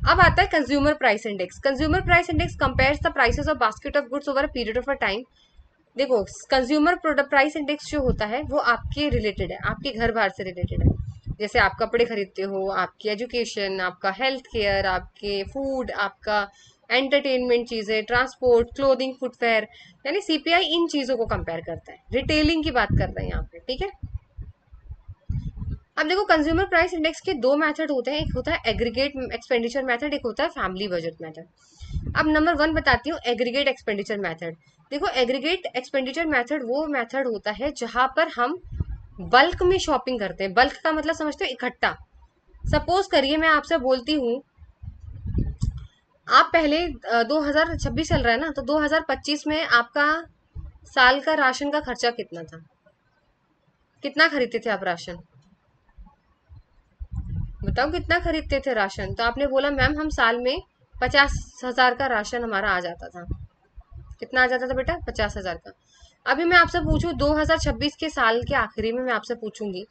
अब आता है consumer price index. Consumer price index compares the prices of basket of goods over a period of a time. देखो कंज्यूमर प्रोडक्ट प्राइस इंडेक्स जो होता है वो आपके रिलेटेड है, आपके घर बार से रिलेटेड है। जैसे आप कपड़े खरीदते हो, आपकी एजुकेशन, आपका हेल्थ केयर, आपके फूड, आपका एंटरटेनमेंट चीजें, ट्रांसपोर्ट, क्लोथिंग, फुटवेयर, यानी सीपीआई इन चीजों को कंपेयर करता है। रिटेलिंग की बात कर रहे हैं यहाँ पे, ठीक है। अब देखो कंज्यूमर प्राइस इंडेक्स के दो मेथड होते हैं, एक होता है एग्रीगेट एक्सपेंडिचर मेथड, एक होता है फैमिली बजट मेथड। अब नंबर 1 बताती हूँ, एग्रीगेट एक्सपेंडिचर मेथड। देखो एग्रीगेट एक्सपेंडिचर मेथड वो मेथड होता है जहां पर हम बल्क में शॉपिंग करते हैं। बल्क का मतलब समझते हो, इकट्ठा। सपोज करिए मैं आपसे बोलती हूँ, आप पहले 2026 चल रहा है ना, तो 2025 में आपका साल का राशन का खर्चा कितना था, कितना खरीदते थे आप राशन, बताओ कितना खरीदते थे राशन। तो आपने बोला मैम हम साल में 50,000 का राशन हमारा आ जाता था। कितना आ जाता था बेटा, 50,000 का। अभी मैं आपसे पूछूं 2026 के साल के आखिरी में मैं आपसे पूछूंगी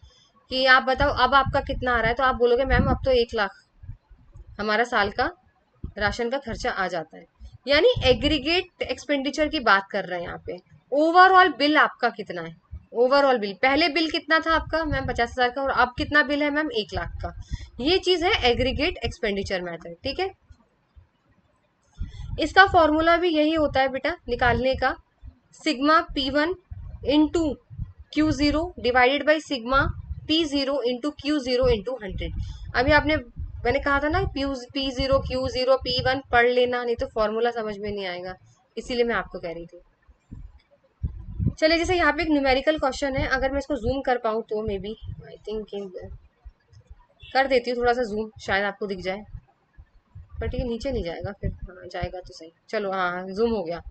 कि आप बताओ अब आपका कितना आ रहा है, तो आप बोलोगे मैम अब तो 1 लाख हमारा साल का राशन का खर्चा आ जाता है। यानी एग्रीगेट एक्सपेंडिचर की बात कर रहे हैं यहाँ पे। ओवरऑल बिल आपका कितना है, ओवरऑल बिल, पहले बिल कितना था आपका मैम 50,000 का, और अब कितना बिल है मैम 1 लाख का। ये चीज है एग्रीगेट एक्सपेंडिचर मेथड, ठीक है। इसका फॉर्मूला भी यही होता है बेटा निकालने का, sigma P1 into Q0 divided by sigma P0 into Q0 into 100। अभी आपने, मैंने कहा था ना P0 Q0 P1 पढ़ लेना, नहीं तो फॉर्मूला समझ में नहीं आएगा, इसीलिए मैं आपको कह रही थी। चलिए जैसे यहाँ पे एक न्यूमेरिकल क्वेश्चन है, अगर मैं इसको जूम कर पाऊँ तो मे बी, आई थिंक कर देती हूँ थोड़ा सा जूम, शायद आपको दिख जाए, पर ठीक है नीचे नहीं जाएगा फिर, हाँ जाएगा तो सही, चलो हाँ जूम हो गया।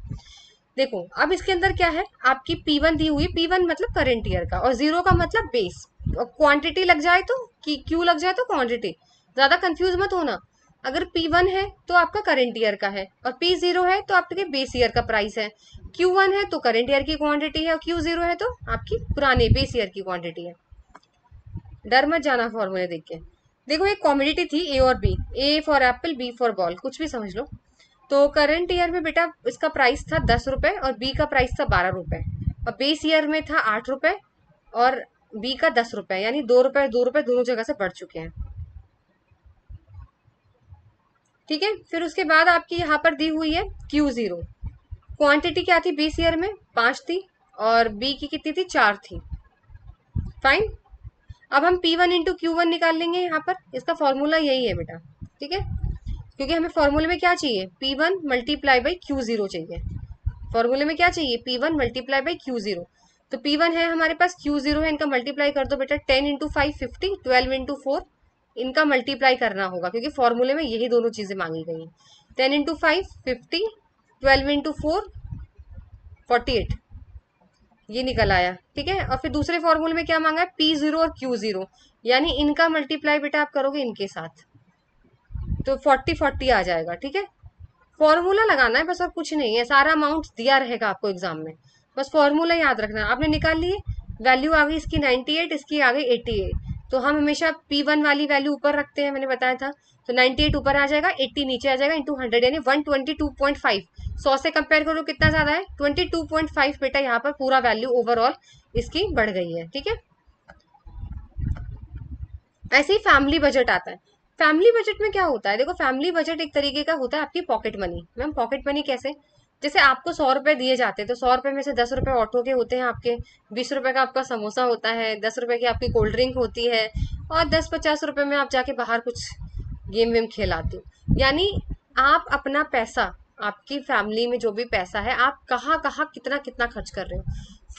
देखो अब इसके अंदर क्या है, आपकी P1 दी हुई, P1 मतलब करेंट ईयर का, और 0 का मतलब बेस। क्वांटिटी लग जाए तो क्यू लग जाए तो क्वांटिटी, ज्यादा कंफ्यूज मत होना। अगर P1 है तो आपका करेंट ईयर का है, और P0 है तो आपके बेस ईयर का प्राइस है। Q1 है तो करेंट ईयर की क्वांटिटी है, और Q0 है तो आपकी पुराने बेस ईयर की क्वांटिटी है। डर मत जाना फॉर्मूले देख के। देखो एक कॉमोडिटी थी ए और बी, A for apple B for ball, कुछ भी समझ लो। तो करंट ईयर में बेटा इसका प्राइस था 10 रुपए और बी का प्राइस था 12 रुपए, और बेस ईयर में था 8 रुपए और बी का 10 रुपए, यानी 2 रुपए 2 रुपए दोनों जगह से बढ़ चुके हैं। ठीक है, फिर उसके बाद आपकी यहाँ पर दी हुई है Q0। क्वांटिटी क्या थी बेस ईयर में, 5 थी, और बी की कितनी थी, 4 थी। फाइन। अब हम P1 इंटू Q1 निकाल लेंगे यहाँ पर, इसका फॉर्मूला यही है बेटा, ठीक है। क्योंकि हमें फॉर्मूले में क्या चाहिए, P1 मल्टीप्लाई बाई Q0 चाहिए। फॉर्मूले में क्या चाहिए, P1 मल्टीप्लाई बाई Q0। तो P1 है हमारे पास, Q0 है, इनका मल्टीप्लाई कर दो बेटा, 10 इंटू 5 50, 12 इंटू 4, इनका मल्टीप्लाई करना होगा क्योंकि फॉर्मूले में यही दोनों चीजें मांगी गई हैं। 10 इंटू 5 50, 12 इंटू 4 48, ये निकल आया, ठीक है। और फिर दूसरे फॉर्मूले में क्या मांगा है, P0 और Q0, यानी इनका मल्टीप्लाई बेटा आप करोगे इनके साथ, तो 40 आ जाएगा, ठीक है। फॉर्मूला लगाना है बस, और कुछ नहीं है, सारा अमाउंट दिया रहेगा आपको एग्जाम में, बस फॉर्मूला याद रखना है। आपने निकाल लिए, वैल्यू आ गई इसकी 98, इसकी आ गई 88, तो हम हमेशा P1 वाली वैल्यू ऊपर रखते हैं, मैंने बताया था। तो 98 ऊपर आ जाएगा, 80 नीचे आ जाएगा, इंटू 100 यानी 122.5। 100 से कंपेयर करो कितना ज्यादा है, 22.5 बेटा, यहाँ पर पूरा वैल्यू ओवरऑल इसकी बढ़ गई है, ठीक है। ऐसे ही फैमिली बजट आता है। फैमिली बजट में क्या होता है, देखो फैमिली बजट एक तरीके का होता है आपकी pocket money. Ma'am pocket money कैसे, जैसे आपको 100 रुपए दिए जाते हैं, तो 100 रुपए में से 10 रुपए ऑटो के होते हैं आपके, 20 रुपए का आपका समोसा होता है, 10 रुपए की आपकी कोल्ड ड्रिंक होती है, और 10-50 रुपए में आप जाके बाहर कुछ गेम वेम खेल आते हो। यानी आप अपना पैसा, आपकी फैमिली में जो भी पैसा है, आप कहाँ कहाँ कितना कितना खर्च कर रहे हो।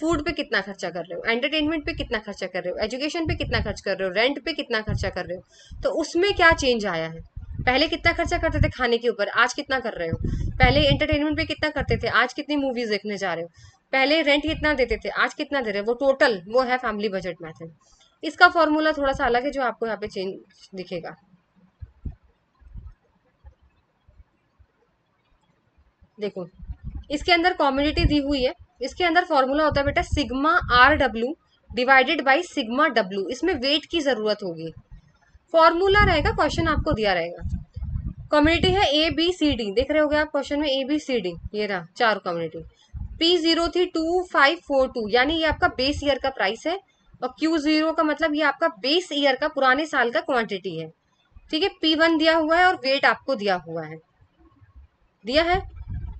फूड पे कितना खर्चा कर रहे हो, एंटरटेनमेंट पे कितना खर्चा कर रहे हो, एजुकेशन पे कितना खर्च कर रहे हो, रेंट पे कितना खर्चा कर रहे हो। तो उसमें क्या चेंज आया है। पहले कितना खर्चा करते थे खाने के ऊपर, आज कितना कर रहे हो। पहले एंटरटेनमेंट पे कितना करते थे, आज कितनी मूवीज देखने जा रहे हो। पहले रेंट कितना देते थे, आज कितना दे रहे हो। वो टोटल वो है फैमिली बजट मेथड। इसका फॉर्मूला थोड़ा सा अलग है जो आपको यहाँ पे चेंज दिखेगा। देखो, इसके अंदर कॉम्युनिटी दी हुई है। इसके अंदर फॉर्मूला होता है बेटा sigma R W divided by sigma W. इसमें वेट की जरूरत होगी। फॉर्मूला रहेगा, क्वेश्चन आपको दिया रहेगा। कम्युनिटी है ए बी सी डी, देख रहे होगे आप क्वेश्चन में, ए बी सी डी, ये रहा चार कम्युनिटी। पी जीरो थी 2542, यानी ये आपका बेस ईयर का प्राइस है। और क्यू जीरो का मतलब ये आपका बेस ईयर का पुराने साल का क्वांटिटी है। ठीक है, पी वन दिया हुआ है और वेट आपको दिया हुआ है, दिया है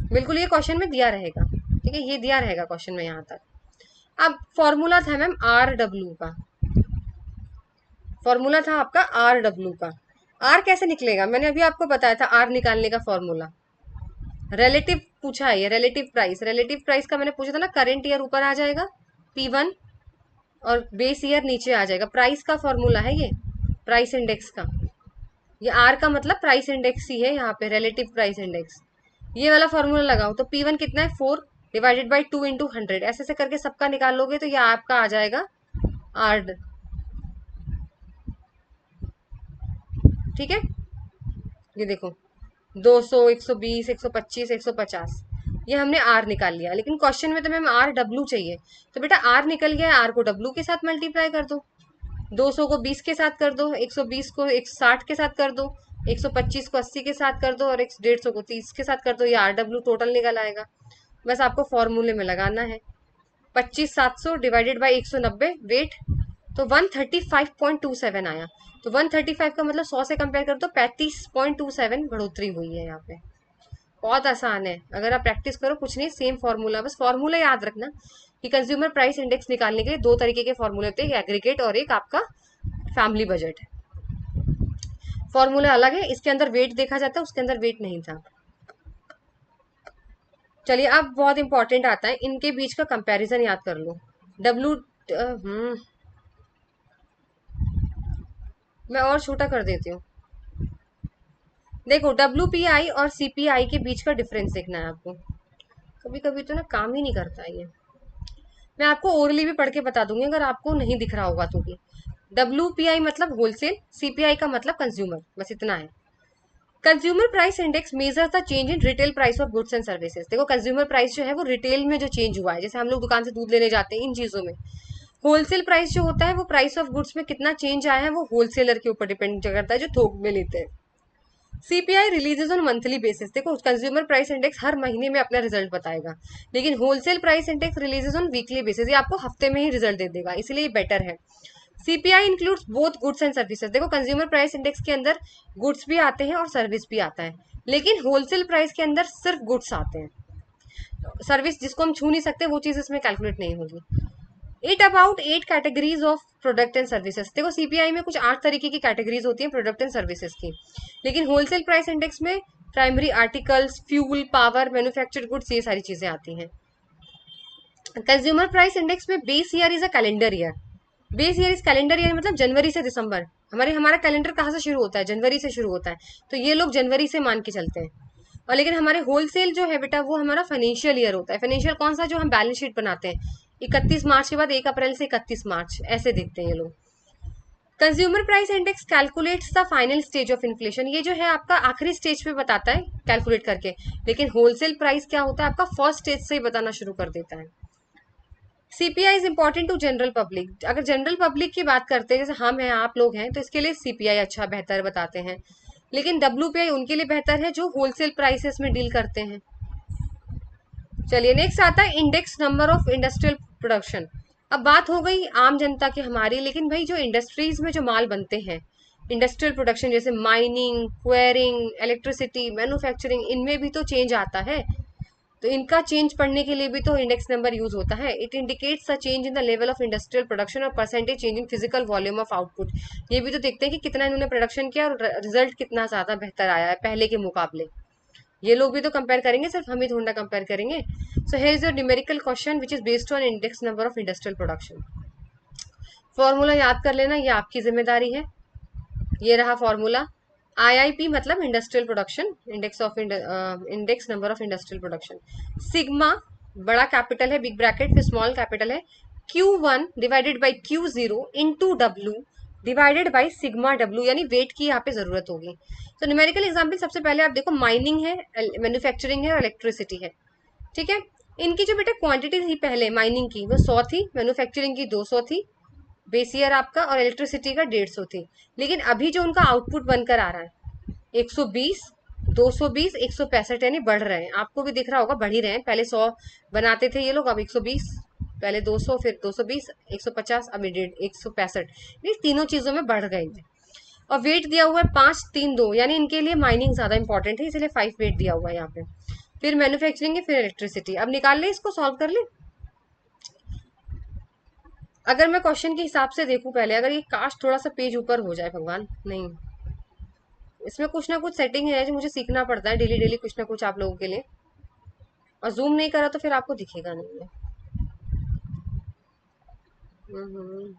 बिल्कुल, ये क्वेश्चन में दिया रहेगा। ठीक है, ये दिया रहेगा क्वेश्चन में यहाँ तक। अब फॉर्मूला था मैम आर डब्ल्यू का, फॉर्मूला था आपका आर डब्ल्यू का। आर कैसे निकलेगा, मैंने अभी आपको बताया था आर निकालने का फॉर्मूला। रिलेटिव पूछा है, ये रिलेटिव प्राइस, रिलेटिव प्राइस का मैंने पूछा था ना, करेंट ईयर ऊपर आ जाएगा पी वन और बेस ईयर नीचे आ जाएगा। प्राइस का फॉर्मूला है ये, प्राइस इंडेक्स का। ये आर का मतलब प्राइस इंडेक्स ही है यहाँ पे, रिलेटिव प्राइस इंडेक्स। ये वाला फॉर्मूला लगाओ तो पी वन कितना है 4 डिवाइडेड बाई 2 इंटू 100, ऐसे ऐसे करके सबका निकाल लोगे तो ये आपका आ जाएगा आर। ठीक है, ये देखो 200, 120, 125, 150, ये हमने आर निकाल लिया। लेकिन क्वेश्चन में तो मैम आर डब्ल्यू चाहिए। तो बेटा आर निकल गया, आर को डब्ल्यू के साथ मल्टीप्लाई कर दो। 200 को 20 के साथ कर दो, 120 को 160 के साथ कर दो, 125 को 80 के साथ कर दो और 150 को 30 के साथ कर दो। ये आर डब्ल्यू टोटल निकल आएगा। बस आपको फॉर्मूले में लगाना है। 25,700 डिवाइडेड बाई 190 वेट, तो 135.27 आया। तो 135 का मतलब 100 से कंपेयर कर दो 35.27 बढ़ोतरी हुई है यहाँ पे। बहुत आसान है, अगर आप प्रैक्टिस करो कुछ नहीं, सेम फॉर्मूला, बस फॉर्मूला याद रखना कि कंज्यूमर प्राइस इंडेक्स निकालने के लिए दो तरीके के फॉर्मूले होते हैं, एग्रीगेट और एक आपका फैमिली बजट है। फॉर्मूला अलग है, इसके अंदर वेट देखा जाता है, उसके अंदर वेट नहीं था। चलिए अब बहुत इंपॉर्टेंट आता है, इनके बीच का कंपैरिजन याद कर लो। डब्ल्यू मैं और छोटा कर देती हूँ। देखो WPI और CPI के बीच का डिफरेंस देखना है आपको। कभी कभी तो ना काम ही नहीं करता है ये। मैं आपको ओरली भी पढ़ के बता दूंगी अगर आपको नहीं दिख रहा होगा तो भी। WPI मतलब होलसेल, CPI का मतलब कंज्यूमर, बस इतना है। Consumer price index measure the change in retail price of goods and services. देखो कंज्यूमर प्राइस जो है वो रिटेल में जो चेंज हुआ है, जैसे हम लोग दुकान से दूध लेने जाते हैं, इन चीजों में। होलसेल प्राइस जो होता है वो प्राइस ऑफ गुड्स में कितना चेंज आया है वो होलसेलर के ऊपर डिपेंड करता है जो थोक में लेते हैं। CPI releases on monthly basis. देखो कंज्यूमर प्राइस इंडेक्स हर महीने में अपना रिजल्ट बताएगा, लेकिन wholesale price index releases on weekly basis, ये आपको हफ्ते में ही रिजल्ट दे देगा, इसलिए ये बेटर है। CPI includes both goods and services. देखो कंज्यूमर प्राइस इंडेक्स के अंदर गुड्स भी आते हैं और सर्विस भी आता है, लेकिन होलसेल प्राइस के अंदर सिर्फ गुड्स आते हैं। सर्विस जिसको हम छू नहीं सकते वो चीज इसमें कैलकुलेट नहीं होगी। It about 8 categories of product and services. देखो सीपीआई में कुछ 8 तरीके की कैटेगरीज होती हैं प्रोडक्ट एंड सर्विसेज की, लेकिन होलसेल प्राइस इंडेक्स में primary articles, fuel, power, manufactured goods, ये सारी चीजें आती हैं। कंज्यूमर प्राइस इंडेक्स में base year is a calendar year. Base year is calendar year मतलब जनवरी से दिसंबर। हमारा कैलेंडर कहाँ से शुरू होता है, जनवरी से शुरू होता है, तो ये लोग जनवरी से मान के चलते हैं। और लेकिन हमारे होलसेल जो है बेटा वो हमारा फाइनेंशियल ईयर होता है। फाइनेंशियल कौन सा, जो हम बैलेंस शीट बनाते हैं 31 मार्च के बाद 1 अप्रैल से 31 मार्च ऐसे देखते हैं ये लोग। Consumer price index calculates the final stage of inflation. ये जो है आपका आखिरी स्टेज पे बताता है कैलकुलेट करके, लेकिन होलसेल प्राइस क्या होता है आपका फर्स्ट स्टेज से ही बताना शुरू कर देता है। CPI is important to general public. अगर जनरल पब्लिक की बात करते हैं, जैसे हम हैं आप लोग हैं, तो इसके लिए सीपीआई अच्छा बेहतर बताते हैं, लेकिन डब्ल्यूपीआई उनके लिए बेहतर है जो होलसेल प्राइसेस में डील करते हैं। चलिए नेक्स्ट आता है index number of industrial production. अब बात हो गई आम जनता की हमारी, लेकिन भाई जो इंडस्ट्रीज में जो माल बनते हैं, इंडस्ट्रियल प्रोडक्शन जैसे माइनिंग, क्वेरिंग, इलेक्ट्रिसिटी, मैन्युफैक्चरिंग, इनमें भी तो चेंज आता है। तो इनका चेंज पढ़ने के लिए भी तो इंडेक्स नंबर यूज होता है। It indicates a change in the level of industrial production और percentage change in physical volume of output. ये भी तो देखते हैं कि कितना इन्होंने प्रोडक्शन किया और रिजल्ट कितना ज्यादा बेहतर आया है पहले के मुकाबले। ये लोग भी तो कंपेयर करेंगे, सिर्फ हम ही थोड़ा कंपेयर करेंगे। So here is your numerical question which is based on index number of industrial production. Formula याद कर लेना, ये आपकी जिम्मेदारी है। ये रहा फॉर्मूला। आईआईपी मतलब industrial production, index number of industrial production. Sigma बड़ा कैपिटल है, बिग ब्रैकेट, फिर स्मॉल कैपिटल है, Q1 divided by Q0 into W divided by sigma W, यानी वेट की यहाँ पे जरूरत होगी। तो न्यूमेरिकल एग्जाम्पल सबसे पहले आप देखो, माइनिंग है, मैन्युफैक्चरिंग है और इलेक्ट्रिसिटी है। ठीक है, इनकी जो बेटा क्वांटिटी थी पहले माइनिंग की वो 100 थी, मैन्युफैक्चरिंग की 200 थी, बेस ईयर आपका, और इलेक्ट्रिसिटी का 150 थी। लेकिन अभी जो उनका आउटपुट बनकर आ रहा है 120, 220, 165, यानी बढ़ रहे हैं। आपको भी दिख रहा होगा बढ़ ही रहे हैं। पहले 100 बनाते थे ये लोग, अब 120, पहले 200, फिर 220, 150, अब 165। ये तीनों चीजों में बढ़ गए हैं। और वेट दिया हुआ है 5, 3, 2, यानी इनके लिए माइनिंग ज्यादा इंपॉर्टेंट है, इसलिए 5 वेट दिया हुआ है यहाँ पे। फिर मैन्युफैक्चरिंग है, फिर इलेक्ट्रिसिटी। अब निकाल ले, इसको सॉल्व कर ले। अगर मैं क्वेश्चन के हिसाब से देखूं पहले, अगर ये काश थोड़ा सा पेज ऊपर हो जाए, भगवान नहीं, इसमें कुछ ना कुछ सेटिंग है जो मुझे सीखना पड़ता है डेली डेली, कुछ ना कुछ आप लोगों के लिए। और जूम नहीं करा तो फिर आपको दिखेगा नहीं है। हम्म,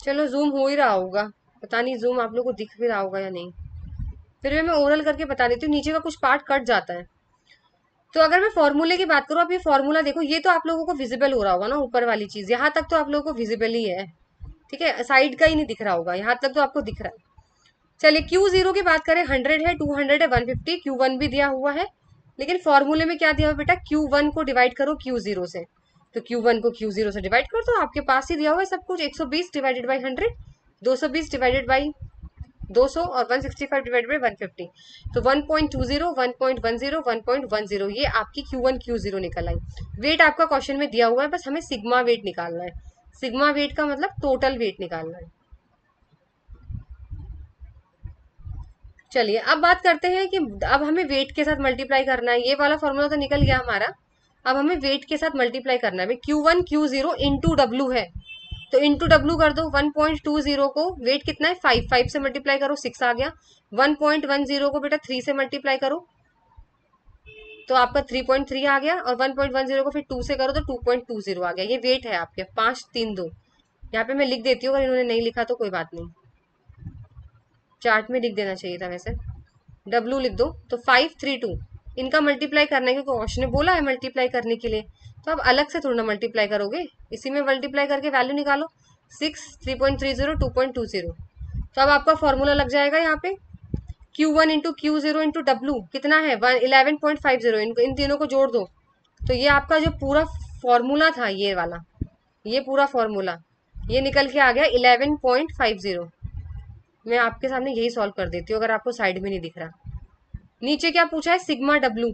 चलो जूम हो ही रहा होगा, पता नहीं जूम आप लोगों को दिख भी रहा होगा या नहीं। फिर भी मैं ओरल करके बता देती हूँ, नीचे का कुछ पार्ट कट जाता है। तो अगर मैं फॉर्मूले की बात करूँ, आप ये फॉर्मूला देखो, ये तो आप लोगों को विजिबल हो रहा होगा ना, ऊपर वाली चीज यहाँ तक तो आप लोगों को विजिबल ही है। ठीक है, साइड का ही नहीं दिख रहा होगा, यहाँ तक तो आपको दिख रहा है। चलिए Q0 की बात करें, 100 है, 200 है, 150, Q1 भी दिया हुआ है। लेकिन फॉर्मूले में क्या दिया हुआ बेटा, Q1 को डिवाइड करो Q0 से। तो Q1 को Q0 से डिवाइड कर दो, आपके पास ही दिया हुआ है सब कुछ। 120 डिवाइडेड बाई 100, 220 डिवाइडेड बाई 200, और 165 डिवाइडेड बाई 150। तो 1.20, 1.10, 1.10, ये आपकी Q1 Q0 निकल आई। वेट आपका क्वेश्चन में दिया हुआ है, बस हमें सिग्मा वेट निकालना है। सिग्मा वेट का मतलब टोटल वेट निकालना है। चलिए अब बात करते हैं कि अब हमें वेट के साथ मल्टीप्लाई करना है। ये वाला फॉर्मूला तो निकल गया हमारा, अब हमें वेट के साथ मल्टीप्लाई करना है। Q1 Q0 इंटू डब्ल्यू है, तो इंटू डब्ल्यू कर दो। 1.20 को वेट कितना है 5, 5 से मल्टीप्लाई करो 6 आ गया। 1.10 को बेटा 3 से मल्टीप्लाई करो तो आपका 3.3 आ गया, और 1.10 को फिर 2 से करो तो 2.20 आ गया। ये वेट है आपके 5, 3, 2। यहाँ पे मैं लिख देती हूँ, अगर इन्होंने नहीं लिखा तो कोई बात नहीं, चार्ट में लिख देना चाहिए था वैसे। डब्लू लिख दो, तो 5, 3, 2 इनका मल्टीप्लाई करना है, क्योंकि क्वेश्चन ने बोला है मल्टीप्लाई करने के लिए। तो आप अलग से थोड़ा मल्टीप्लाई करोगे, इसी में मल्टीप्लाई करके वैल्यू निकालो। 6, 3.30, 2.20। तो अब आपका फॉर्मूला लग जाएगा यहाँ पे, Q1 into Q0 into W कितना है 11.50, इन तीनों को जोड़ दो। तो ये आपका जो पूरा फॉर्मूला था, ये वाला, ये पूरा फॉर्मूला ये निकल के आ गया 11.50। मैं आपके सामने यही सॉल्व कर देती हूँ, अगर आपको साइड में नहीं दिख रहा। नीचे क्या पूछा है, sigma W.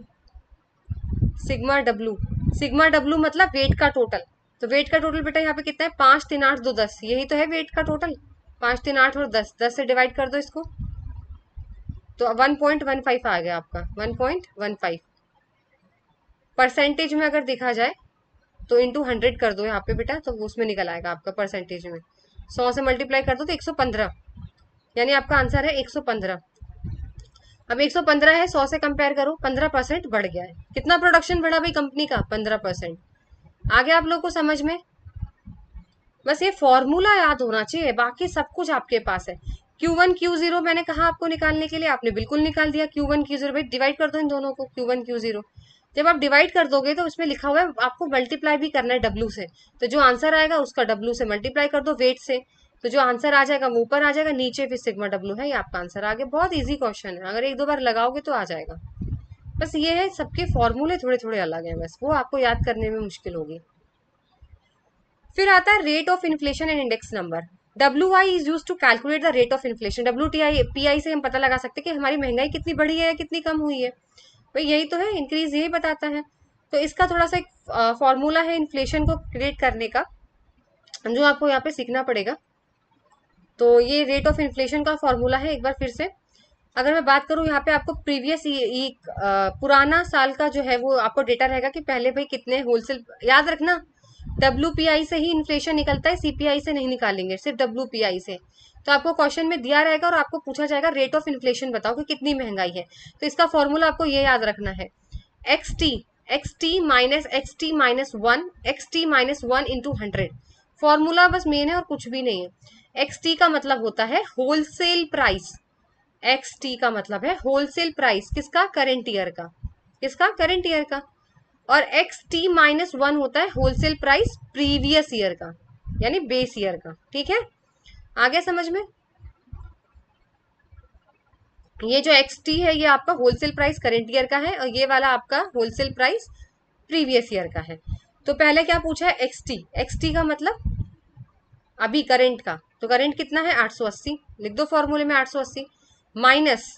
Sigma W, sigma W मतलब वेट का टोटल। तो वेट का टोटल बेटा यहाँ पे कितना है, 5, 3, 8, 2, 10, यही तो है वेट का टोटल। 5, 3, 8 और 10, 10 से डिवाइड कर दो इसको, तो 1.15 आ गया आपका, 1.15। परसेंटेज में अगर देखा जाए तो इंटू 100 कर दो यहाँ पे बेटा, तो उसमें निकल आएगा आपका परसेंटेज में। 100 से मल्टीप्लाई कर दो तो 115, यानी आपका आंसर है 115। अब 115 है, 100 से कंपेयर करो, 15% बढ़ गया है। कितना प्रोडक्शन बढ़ा भाई कंपनी का, 15%। आ गया आप लोग को समझ में। बस ये फॉर्मूला याद होना चाहिए, बाकी सब कुछ आपके पास है। Q1 Q0 मैंने कहा आपको निकालने के लिए, आपने बिल्कुल निकाल दिया। Q1 Q0 भाई डिवाइड कर दो इन दोनों को, Q1 Q0। जब आप डिवाइड कर दोगे तो उसमें लिखा हुआ है आपको मल्टीप्लाई भी करना है डब्ल्यू से। तो जो आंसर आएगा उसका डब्ल्यू से मल्टीप्लाई कर दो, वेट से। तो जो आंसर आ जाएगा वो ऊपर आ जाएगा, नीचे फिर सिग्मा डब्ल्यू है, ये आपका आंसर आ गया। बहुत ईजी क्वेश्चन है, अगर एक दो बार लगाओगे तो आ जाएगा। बस ये है, सबके फॉर्मूले थोड़े थोड़े अलग हैं, बस वो आपको याद करने में मुश्किल होगी। फिर आता है rate of inflation and index number. WI is use to calculate the rate of inflation. WTI PI से हम पता लगा सकते हैं कि हमारी महंगाई कितनी बढ़ी है या कितनी कम हुई है। भाई यही तो है, इंक्रीज यही बताता है। तो इसका थोड़ा सा एक फॉर्मूला है इन्फ्लेशन को क्रिएट करने का, जो आपको यहाँ पे सीखना पड़ेगा। तो ये रेट ऑफ इन्फ्लेशन का फॉर्मूला है, एक बार फिर से अगर मैं बात करूं, यहाँ पे आपको प्रीवियस पुराना साल का जो है वो आपको डेटा रहेगा कि पहले भाई कितने होलसेल, याद रखना WPI से ही इन्फ्लेशन निकलता है, CPI से नहीं निकालेंगे, सिर्फ WPI से। तो आपको क्वेश्चन में दिया रहेगा और आपको पूछा जाएगा रेट ऑफ इन्फ्लेशन बताओ कि कितनी महंगाई है। तो इसका फॉर्मूला आपको ये याद रखना है, x T minus one, XT-1 into 100। Formula बस मेन है और कुछ भी नहीं है। XT का मतलब होता है होलसेल प्राइस, XT का मतलब है होलसेल प्राइस किसका, करंट ईयर का, किसका, करंट ईयर का। और XT-1 होता है होलसेल प्राइस प्रीवियस ईयर का, यानी बेस ईयर का। ठीक है, आ गया समझ में। ये जो XT है ये आपका होलसेल प्राइस करंट ईयर का है, और ये वाला आपका होलसेल प्राइस प्रीवियस ईयर का है। तो पहले क्या पूछा है, XT। XT का मतलब अभी करंट का, तो करंट कितना है 880, लिख दो फॉर्मूले में 880, माइनस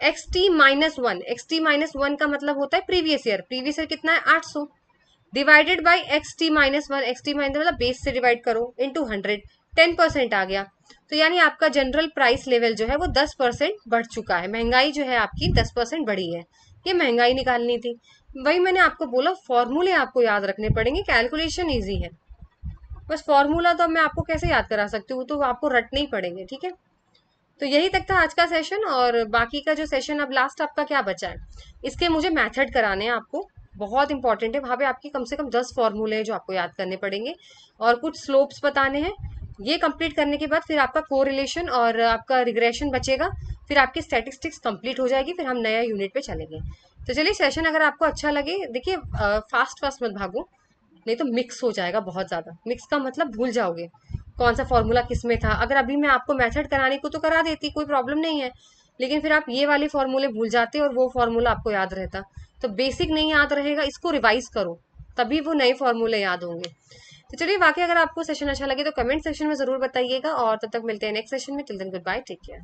XT-1। XT-1 का मतलब होता है प्रीवियस ईयर, प्रीवियस ईयर कितना है 800, डिवाइडेड बाई XT-1। XT- मतलब बेस से डिवाइड करो, इंटू 100, 10% आ गया। तो यानी आपका जनरल प्राइस लेवल जो है वो 10% बढ़ चुका है, महंगाई जो है आपकी 10% बढ़ी है। ये महंगाई निकालनी थी। वही मैंने आपको बोला, फॉर्मूले आपको याद रखने पड़ेंगे, कैलकुलेशन ईजी है। बस फॉर्मूला तो अब मैं आपको कैसे याद करा सकती हूँ, तो आपको रटने ही पड़ेंगे। ठीक है, तो यही तक था आज का सेशन, और बाकी का जो सेशन अब लास्ट आपका क्या बचा है, इसके मुझे मेथड कराने हैं आपको, बहुत इंपॉर्टेंट है। वहां पे आपकी कम से कम 10 फॉर्मूले हैं जो आपको याद करने पड़ेंगे, और कुछ स्लोप्स बताने हैं। ये कंप्लीट करने के बाद फिर आपका कोरिलेशन और आपका रिग्रेशन बचेगा, फिर आपकी स्टैटिस्टिक्स कंप्लीट हो जाएगी, फिर हम नया यूनिट पे चलेंगे। तो चलिए, सेशन अगर आपको अच्छा लगे, देखिए फास्ट फास्ट मत भागो, नहीं तो मिक्स हो जाएगा बहुत ज्यादा। मिक्स का मतलब भूल जाओगे कौन सा फॉर्मूला किस में था। अगर अभी मैं आपको मेथड कराने को तो करा देती, कोई प्रॉब्लम नहीं है, लेकिन फिर आप ये वाले फॉर्मूले भूल जाते और वो फॉर्मूला आपको याद रहता। तो बेसिक नहीं याद रहेगा, इसको रिवाइज करो, तभी वो नए फॉर्मूले याद होंगे। तो चलिए, बाकी अगर आपको सेशन अच्छा लगे तो कमेंट सेक्शन में जरूर बताइएगा, और तब तक मिलते हैं नेक्स्ट सेशन में। Till then goodbye, take care.